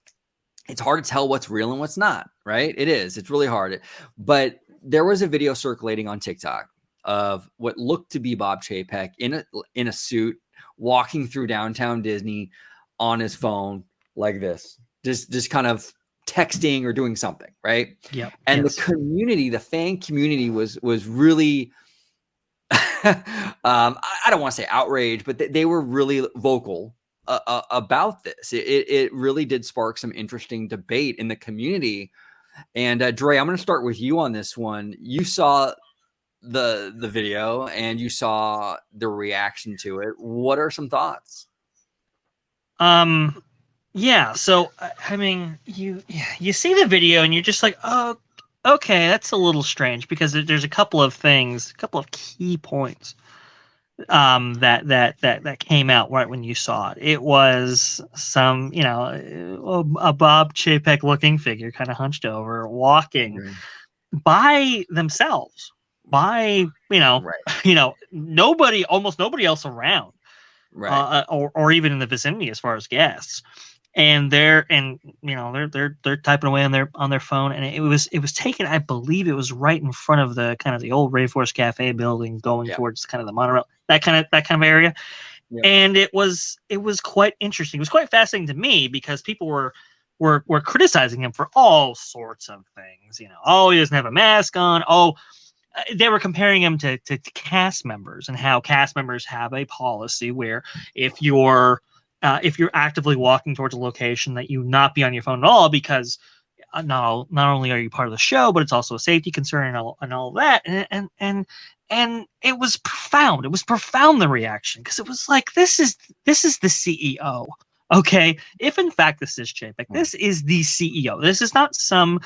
it's hard to tell what's real and what's not, right? It is. It's really hard. But there was a video circulating on TikTok of what looked to be Bob Chapek in a suit walking through downtown Disney on his phone like this, just kind of texting or doing something, right? Yeah. And the community, the fan community was really I don't want to say outraged, but they were really vocal about this. It really did spark some interesting debate in the community. And Dre, I'm going to start with you on this one. You saw the video and you saw the reaction to it. What are some thoughts? Yeah. So I mean, you see the video and you're just like, oh, okay, that's a little strange, because there's a couple of key points that came out right when you saw it. It was some, a Bob Chapek looking figure kind of hunched over, walking by themselves. by, Right. almost nobody else around, Right. or even in the vicinity as far as guests. And they're typing away on their phone, and it was taken. I believe it was right in front of the kind of the old Rainforest Cafe building, going Yeah. towards kind of the monorail, that kind of area. Yep. And it was quite interesting. It was quite fascinating to me because people were criticizing him for all sorts of things. Oh, he doesn't have a mask on. Oh, they were comparing him to cast members, and how cast members have a policy where if you're actively walking towards a location, that you not be on your phone at all, because not only are you part of the show, but it's also a safety concern and all that. And it was profound. It was profound, the reaction, because it was like, this is the CEO. Okay, if in fact this is Chapek, this is the CEO. This is not some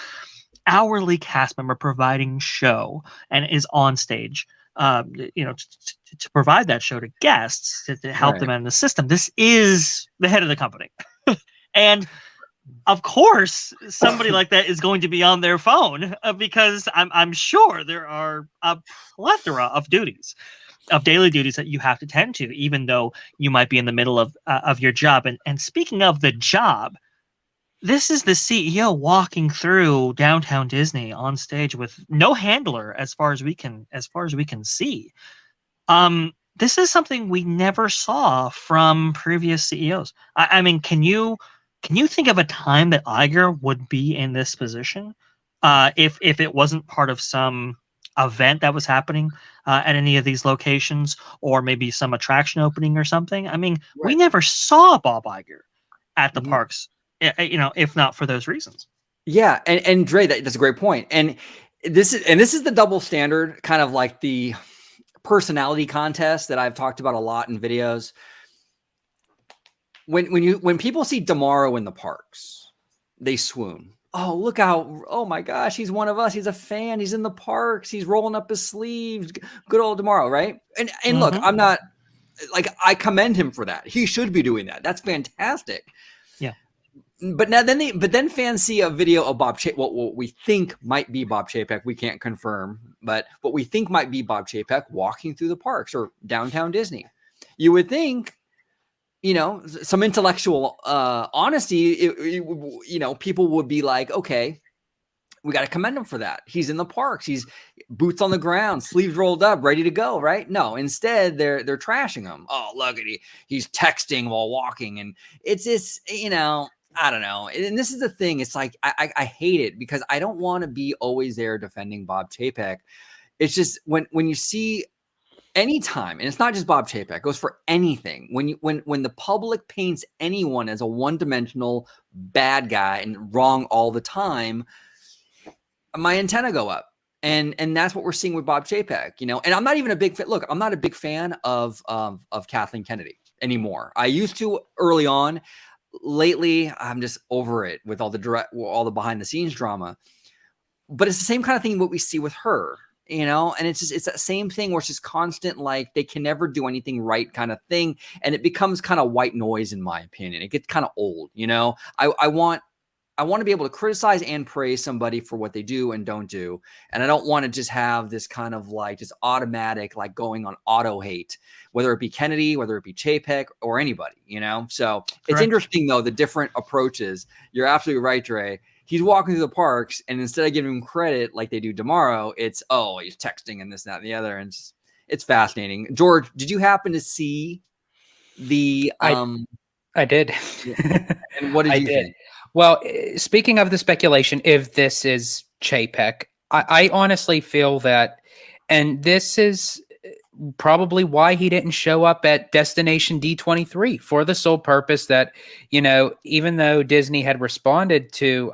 hourly cast member providing show and is on stage, to provide that show to guests, to help them out in the system. This is the head of the company. And of course, somebody like that is going to be on their phone, because I'm sure there are a plethora of daily duties that you have to tend to, even though you might be in the middle of your job. And speaking of the job, this is the CEO walking through downtown Disney on stage with no handler, as far as we can see. This is something we never saw from previous CEOs. I mean, can you think of a time that Iger would be in this position, if it wasn't part of some event that was happening at any of these locations, or maybe some attraction opening or something? I mean, we never saw Bob Iger at the parks, if not for those reasons. Yeah, and Dre, that's a great point. And this is the double standard, kind of like the personality contest that I've talked about a lot in videos. When people see Damaro in the parks, they swoon. Oh my gosh, he's one of us. He's a fan. He's in the parks. He's rolling up his sleeves. Good old Damaro, right? And look, I'm not, like, I commend him for that. He should be doing that. That's fantastic. Yeah. But then fans see a video of Bob Chapek, what we think might be Bob Chapek. We can't confirm, but what we think might be Bob Chapek walking through the parks or downtown Disney. You would think, some intellectual honesty, people would be like, okay, we got to commend him for that. He's in the parks. He's boots on the ground, sleeves rolled up, ready to go, right? No, instead they're trashing him. Oh, look at he's texting while walking. And it's just, I don't know. And this is the thing. It's like, I hate it, because I don't want to be always there defending Bob Chapek. It's just when you see anytime, and it's not just Bob Chapek, it goes for anything. When the public paints anyone as a one-dimensional bad guy and wrong all the time, my antenna go up. And that's what we're seeing with Bob Chapek, and I'm not even a big fan. Look, I'm not a big fan of Kathleen Kennedy anymore. I used to early on. Lately, I'm just over it with all the behind the scenes drama. But it's the same kind of thing what we see with her, and it's that same thing where it's just constant, like, they can never do anything right kind of thing. And it becomes kind of white noise, in my opinion. It gets kind of old, I want to be able to criticize and praise somebody for what they do and don't do. And I don't want to just have this kind of like just automatic, like going on auto hate, whether it be Kennedy, whether it be Chapek, or anybody, So It's interesting, though, the different approaches. You're absolutely right, Dre. He's walking through the parks, and instead of giving him credit like they do Damaro, it's, he's texting and this, that, and the other. And it's fascinating. George, did you happen to see the... I did. And what did you think? Well, speaking of the speculation, if this is Chapek, I honestly feel that, and this is probably why he didn't show up at Destination D23, for the sole purpose that, even though Disney had responded to,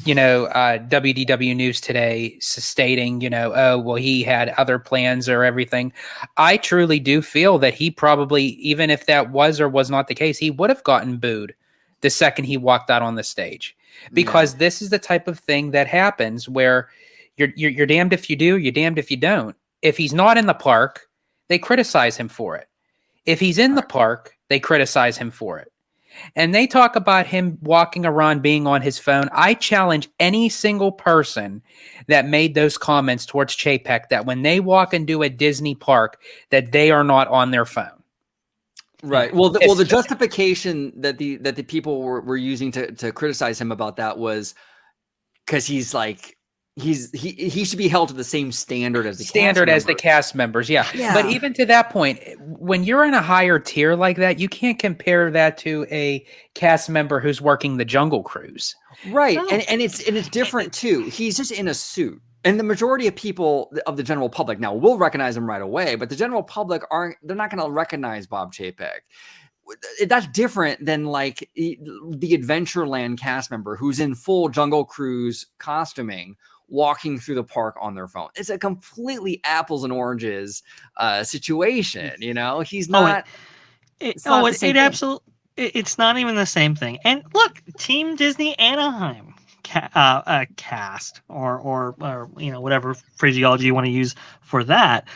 WDW News today stating, he had other plans or everything. I truly do feel that he probably, even if that was or was not the case, he would have gotten booed the second he walked out on the stage, because this is the type of thing that happens where you're damned if you do, you're damned if you don't. If he's not in the park, they criticize him for it. If he's in the park, they criticize him for it. And they talk about him walking around being on his phone. I challenge any single person that made those comments towards Chapek that when they walk into a Disney park, that they are not on their phone. Right. Well, the justification that the people were using to criticize him about that was because he's like he should be held to the same standard as the cast members. Yeah. But even to that point, when you're in a higher tier like that, you can't compare that to a cast member who's working the Jungle Cruise. Right. No. And it's different too. He's just in a suit. And the majority of people of the general public now will recognize him right away, but the general public they're not going to recognize Bob Chapek. That's different than like the Adventureland cast member who's in full Jungle Cruise costuming, walking through the park on their phone. It's a completely apples and oranges situation. You know, he's not. It's not even the same thing. And look, Team Disney Anaheim cast or whatever phraseology you want to use for that.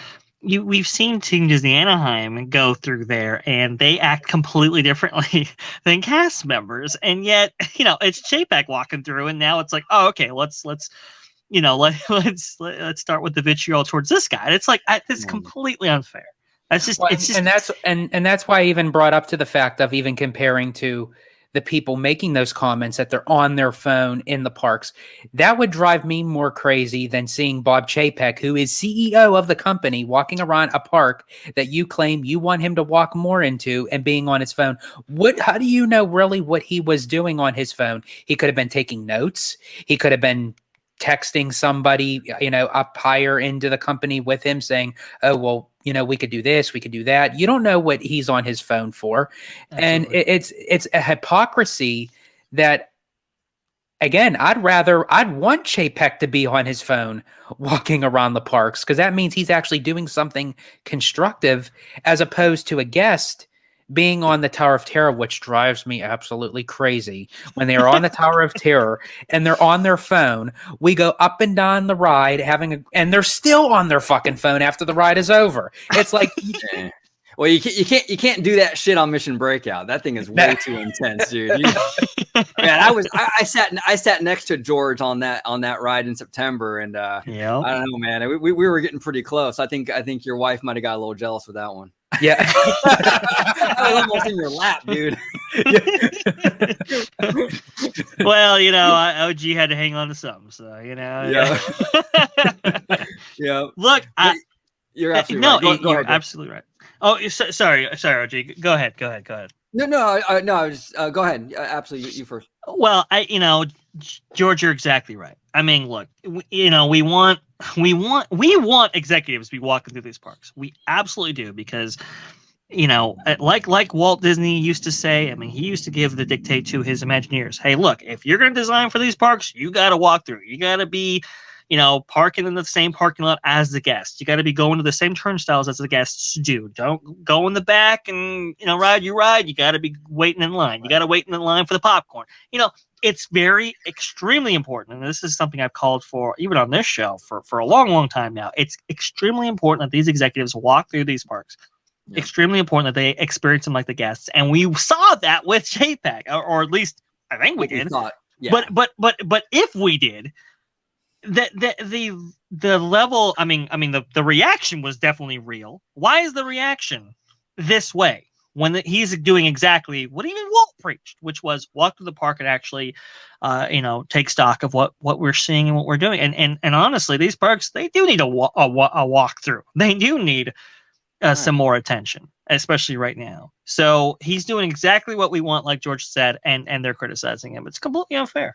We've seen Team Disney Anaheim go through there, and they act completely differently than cast members. And yet, it's Chapek walking through, and now it's like, oh, okay, let's start with the vitriol towards this guy. And it's like it's completely unfair. That's just, that's why I even brought up to the fact of even comparing to the people making those comments that they're on their phone in the parks. That would drive me more crazy than seeing Bob Chapek, who is CEO of the company, walking around a park that you claim you want him to walk more into and being on his phone. How do you know really what he was doing on his phone? He could have been taking notes. He could have been texting somebody, up higher into the company with him saying, oh, well, we could do this, we could do that. You don't know what he's on his phone for. Absolutely. And it's a hypocrisy that, again, I'd want Chapek to be on his phone walking around the parks, because that means he's actually doing something constructive as opposed to a guest being on the Tower of Terror, which drives me absolutely crazy. When they are on the Tower of Terror and they're on their phone, we go up and down the ride and they're still on their fucking phone after the ride is over. It's like, well, you can't do that shit on Mission Breakout. That thing is way too intense, dude. Man, I sat next to George on that ride in September, and I don't know, man. We were getting pretty close. I think your wife might have got a little jealous with that one. Yeah. I was almost in your lap, dude. Well, OG had to hang on to something, so Yeah. Yeah. Look, you're absolutely right. Go ahead. Absolutely right. Oh, sorry, OG. Go ahead. No. I was just go ahead. Absolutely, you first. Well, George, you're exactly right. I mean, look, we want executives to be walking through these parks. We absolutely do, because like Walt Disney used to say. I mean, he used to give the dictate to his Imagineers. Hey, look, if you're going to design for these parks, you got to walk through. You got to be parking in the same parking lot as the guests. You got to be going to the same turnstiles as the guests do. Don't go in the back and, ride your ride. You got to be waiting in line. You got to wait in the line for the popcorn. It's extremely important. And this is something I've called for, even on this show, for a long, long time now. It's extremely important that these executives walk through these parks. Yeah. Extremely important that they experience them like the guests. And we saw that with Chapek, or at least I think we did. Yeah. But if we did, the level, the reaction was definitely real. Why is the reaction this way when he's doing exactly what even Walt preached, which was walk to the park and actually take stock of what we're seeing and what we're doing? And honestly, these parks, they do need a walk through. They do need some more attention, especially right now. So he's doing exactly what we want, like George said, and they're criticizing him. It's completely unfair.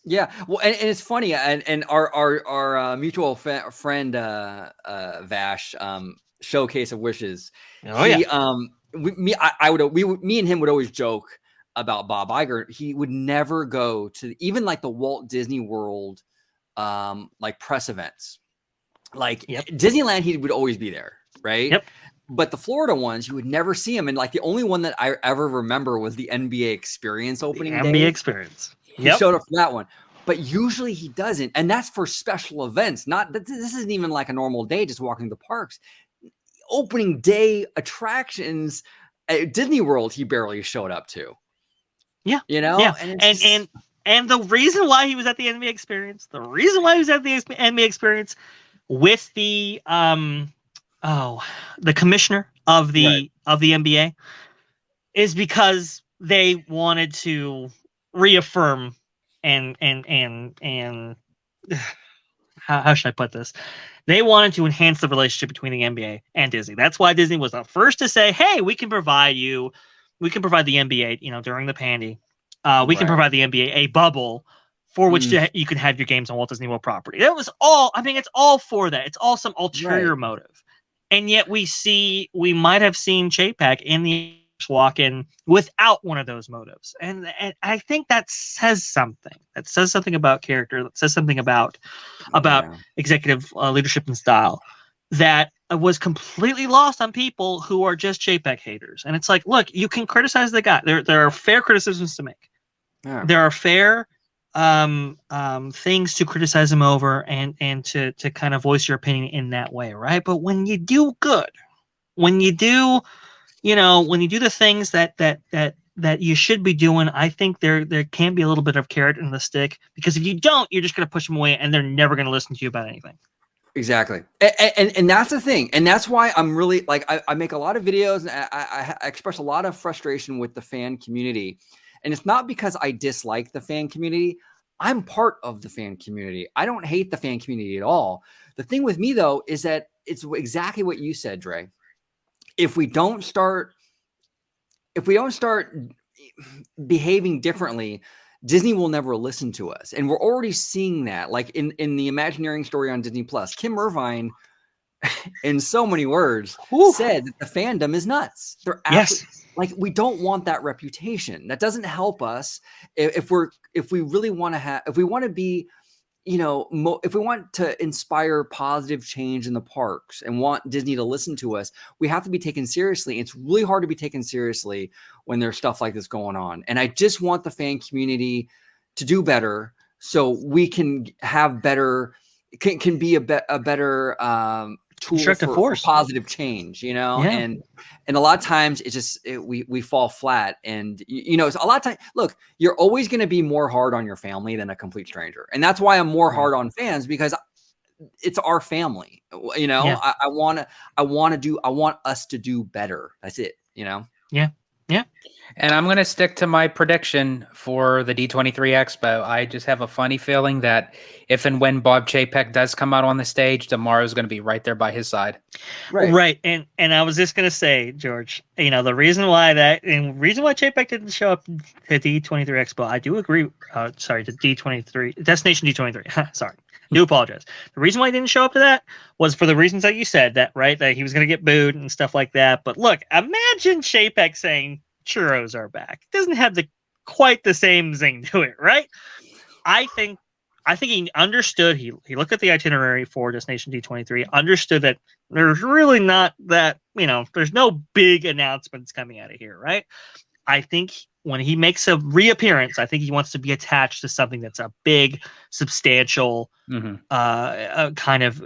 Yeah, well, and it's funny, and our mutual friend Vash, Showcase of Wishes. Me and him would always joke about Bob Iger. He would never go to even like the Walt Disney World, like press events. Like Disneyland, he would always be there, right? Yep. But the Florida ones, you would never see him. And like the only one that I ever remember was the NBA Experience opening day. NBA Experience. He showed up for that one, but usually he doesn't, and that's for special events. This isn't even like a normal day, just walking the parks. Opening day attractions at Disney World, he barely showed up to. Yeah. You know, Yeah. and it's just, And the reason why he was at the NBA experience, with the the commissioner of right. the NBA is because they wanted to reaffirm and how should I put this? They wanted to enhance the relationship between the NBA and Disney. That's why Disney was the first to say, "Hey, we can provide the NBA, during the pandy. We can Right. provide the NBA a bubble for which Mm, you can have your games on Walt Disney World property." That was all. I mean, it's all for that. It's all some right. ulterior motive, and yet we might have seen Chapek in the walk in without one of those motives, and I think that says something. That says something about character. That says something about Yeah. executive leadership and style that was completely lost on people who are just Chapek haters. And it's like, look, you can criticize the guy. There are fair criticisms to make. Yeah. There are fair things to criticize him over and to kind of voice your opinion in that way, right? But when you do good, when you do, when you do the things that you should be doing, I think there can be a little bit of carrot in the stick, because if you don't, you're just going to push them away and they're never going to listen to you about anything. Exactly. And that's the thing. And that's why I'm really like, I make a lot of videos and I express a lot of frustration with the fan community. And it's not because I dislike the fan community. I'm part of the fan community. I don't hate the fan community at all. The thing with me though, is that it's exactly what you said, Dre. If we don't start behaving differently, Disney will never listen to us. And we're already seeing that. Like in the Imagineering story on Disney Plus, Kim Irvine, in so many words, said that the fandom is nuts. They're absolutely like, we don't want that reputation. That doesn't help us if we really want to have, if we want to be, if we want to inspire positive change in the parks and want Disney to listen to us, we have to be taken seriously. It's really hard to be taken seriously when there's stuff like this going on. And I just want the fan community to do better so we can have better, can be a better tool for positive change, and a lot of times it's just we fall flat. And it's a lot of time, look, you're always going to be more hard on your family than a complete stranger, and that's why I'm more hard on fans, because it's our family. I want us to do better. That's it. And I'm going to stick to my prediction for the D23 Expo. I just have a funny feeling that if and when Bob Chapek does come out on the stage, tomorrow's going to be right there by his side. Right. And I was just going to say, George, the reason why Chapek didn't show up to D23 Expo, I do agree. To D23, Destination D23. Sorry. Do apologize. The reason why he didn't show up to that was for the reasons that you said, that he was going to get booed and stuff like that. But look, imagine Chapek saying churros are back. It doesn't have quite the same zing to it, right? I think he understood. He looked at the itinerary for Destination D23, understood that there's really not that, there's no big announcements coming out of here, right? I think when he makes a reappearance, I think he wants to be attached to something that's a big, substantial, kind of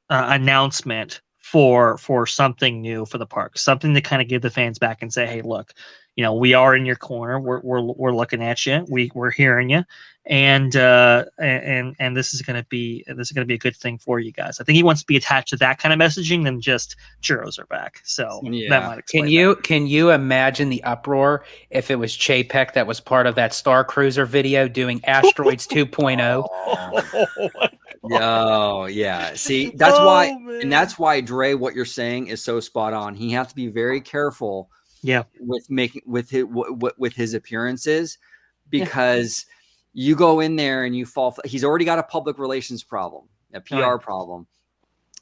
announcement for something new for the park, something to kind of give the fans back and say, hey, look, we are in your corner. We're looking at you. We're hearing you, and this is going to be a good thing for you guys. I think he wants to be attached to that kind of messaging than just churros are back. So that might explain. Can you imagine the uproar if it was Chapek that was part of that Star Cruiser video doing Asteroids 2.0? Oh, yeah. See, that's why, and that's why, Dre, what you're saying is so spot on. He has to be very careful. With his appearances, because you go in there and you fall. He's already got a public relations problem, a PR problem,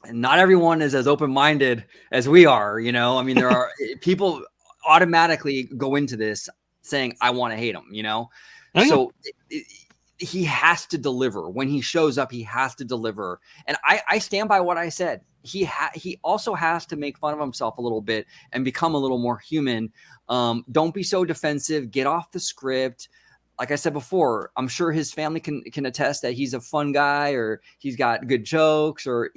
and not everyone is as open-minded as we are. I mean, there are people automatically go into this saying, "I want to hate him," So he has to deliver. When he shows up, he has to deliver. And I stand by what I said. He also has to make fun of himself a little bit and become a little more human. Don't be so defensive. Get off the script. like I said before, I'm sure his family can attest that he's a fun guy, or he's got good jokes, or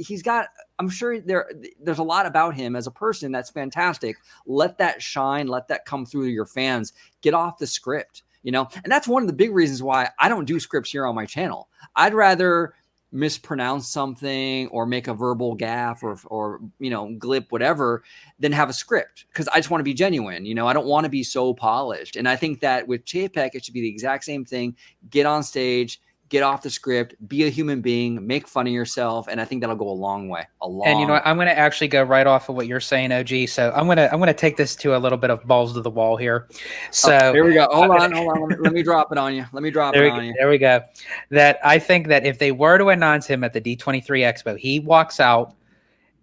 I'm sure there's a lot about him as a person that's fantastic. Let that shine, let that come through to your fans. Get off the script, and that's one of the big reasons why I don't do scripts here on my channel. I'd rather mispronounce something or make a verbal gaffe or glip, whatever, than have a script, because I just want to be genuine. I don't want to be so polished. And I think that with Chapek, it should be the exact same thing. Get on stage, get off the script, be a human being, make fun of yourself, and I think that'll go a long way. And I'm going to actually go right off of what you're saying, OG. So I'm going to take this to a little bit of balls to the wall here. So here we go. Hold on. Let me drop it on you. There we go. That I think that if they were to announce him at the D23 Expo, he walks out,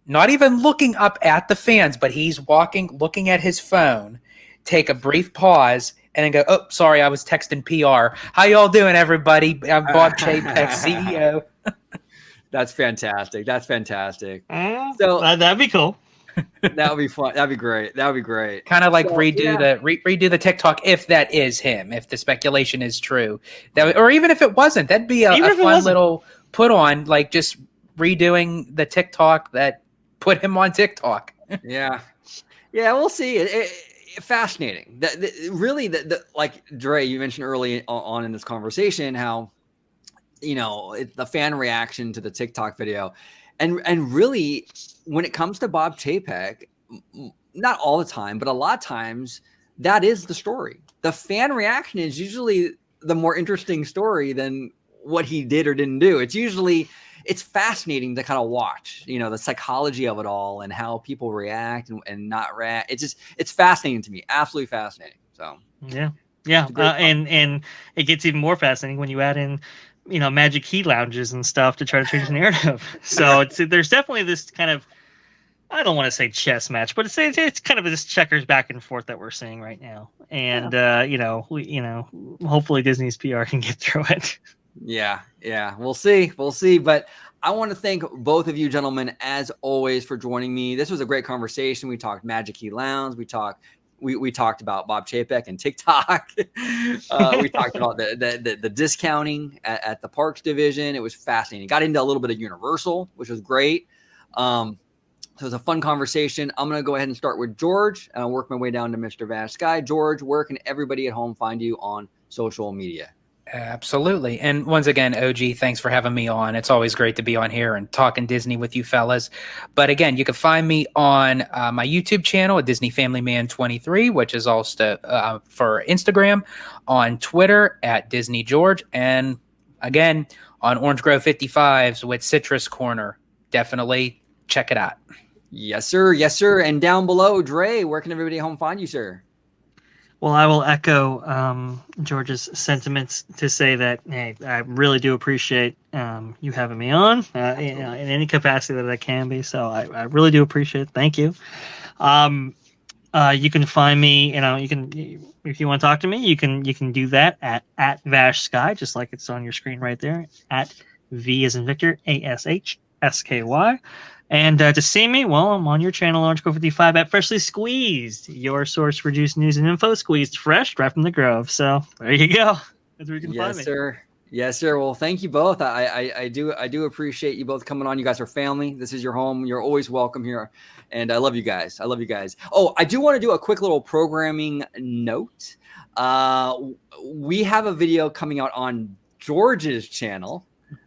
not even looking up at the fans, but he's looking at his phone, take a brief pause, and then go, "Oh, sorry, I was texting PR. How y'all doing, everybody? I'm Bob Chapek, CEO." That's fantastic. So that'd be cool. That would be fun. That'd be great. Kind of like redo the TikTok, if that is him, if the speculation is true, or even if it wasn't, that'd be a fun little put on, like just redoing the TikTok that put him on TikTok. Yeah, we'll see. Fascinating. Really, like Dre, you mentioned early on in this conversation how the fan reaction to the TikTok video, and really when it comes to Bob Chapek, not all the time, but a lot of times that is the story. The fan reaction is usually the more interesting story than what he did or didn't do. It's fascinating to kind of watch, the psychology of it all and how people react and not react. It's fascinating to me. Absolutely fascinating. So yeah. And it gets even more fascinating when you add in, magic key lounges and stuff to try to change the narrative. So there's definitely this kind of, I don't want to say chess match, but it's kind of this checkers back and forth that we're seeing right now. And hopefully Disney's PR can get through it. Yeah. We'll see. But I want to thank both of you gentlemen, as always, for joining me. This was a great conversation. We talked Magic Key Lounge. We talked about Bob Chapek and TikTok. We talked about the discounting at the parks division. It was fascinating. Got into a little bit of Universal, which was great. So it was a fun conversation. I'm going to go ahead and start with George, and I'll work my way down to Mr. Vash Sky. George, where can everybody at home find you on social media? Absolutely. And once again, OG, thanks for having me on. It's always great to be on here and talking Disney with you fellas. But again, you can find me on my YouTube channel at Disney Family Man 23, which is also for Instagram, on Twitter at Disney George, and again on Orange Grove 55s with Citrus Corner. Definitely check it out. Yes, sir. And down below, Dre, where can everybody at home find you, sir? Well, I will echo George's sentiments to say that, hey, I really do appreciate you having me on in any capacity that I can be. So I really do appreciate it. Thank you. You can find me, you can, if you want to talk to me, you can do that at Vash Sky, just like it's on your screen right there, at V as in Victor, ASHSKY. And to see me, well, I'm on your channel, Orange Grove 55, at Freshly Squeezed, your source for juice, news, and info, squeezed fresh right from the Grove. So there you go. That's where you can find me. Yes, sir. Well, thank you both. I do appreciate you both coming on. You guys are family. This is your home. You're always welcome here. And I love you guys. Oh, I do want to do a quick little programming note. We have a video coming out on George's channel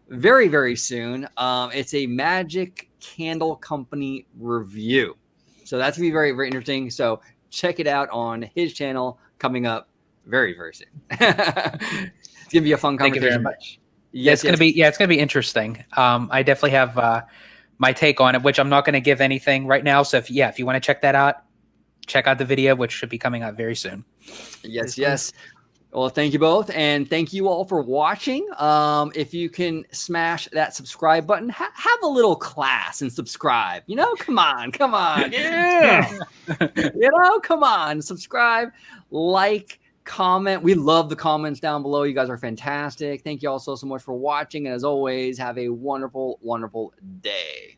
very, very soon. It's a Magic Candle Company review. So that's gonna be very, very interesting. So check it out on his channel coming up very, very soon. It's gonna be a fun conversation. Thank you very much. Yes, it's gonna be interesting. I definitely have my take on it, which I'm not going to give anything right now. So if you want to check that out, check out the video, which should be coming out very soon. Yes. Well, thank you both. And thank you all for watching. If you can smash that subscribe button, have a little class and subscribe. Come on. Yeah. Come on. Subscribe, like, comment. We love the comments down below. You guys are fantastic. Thank you all so much for watching. And as always, have a wonderful, wonderful day.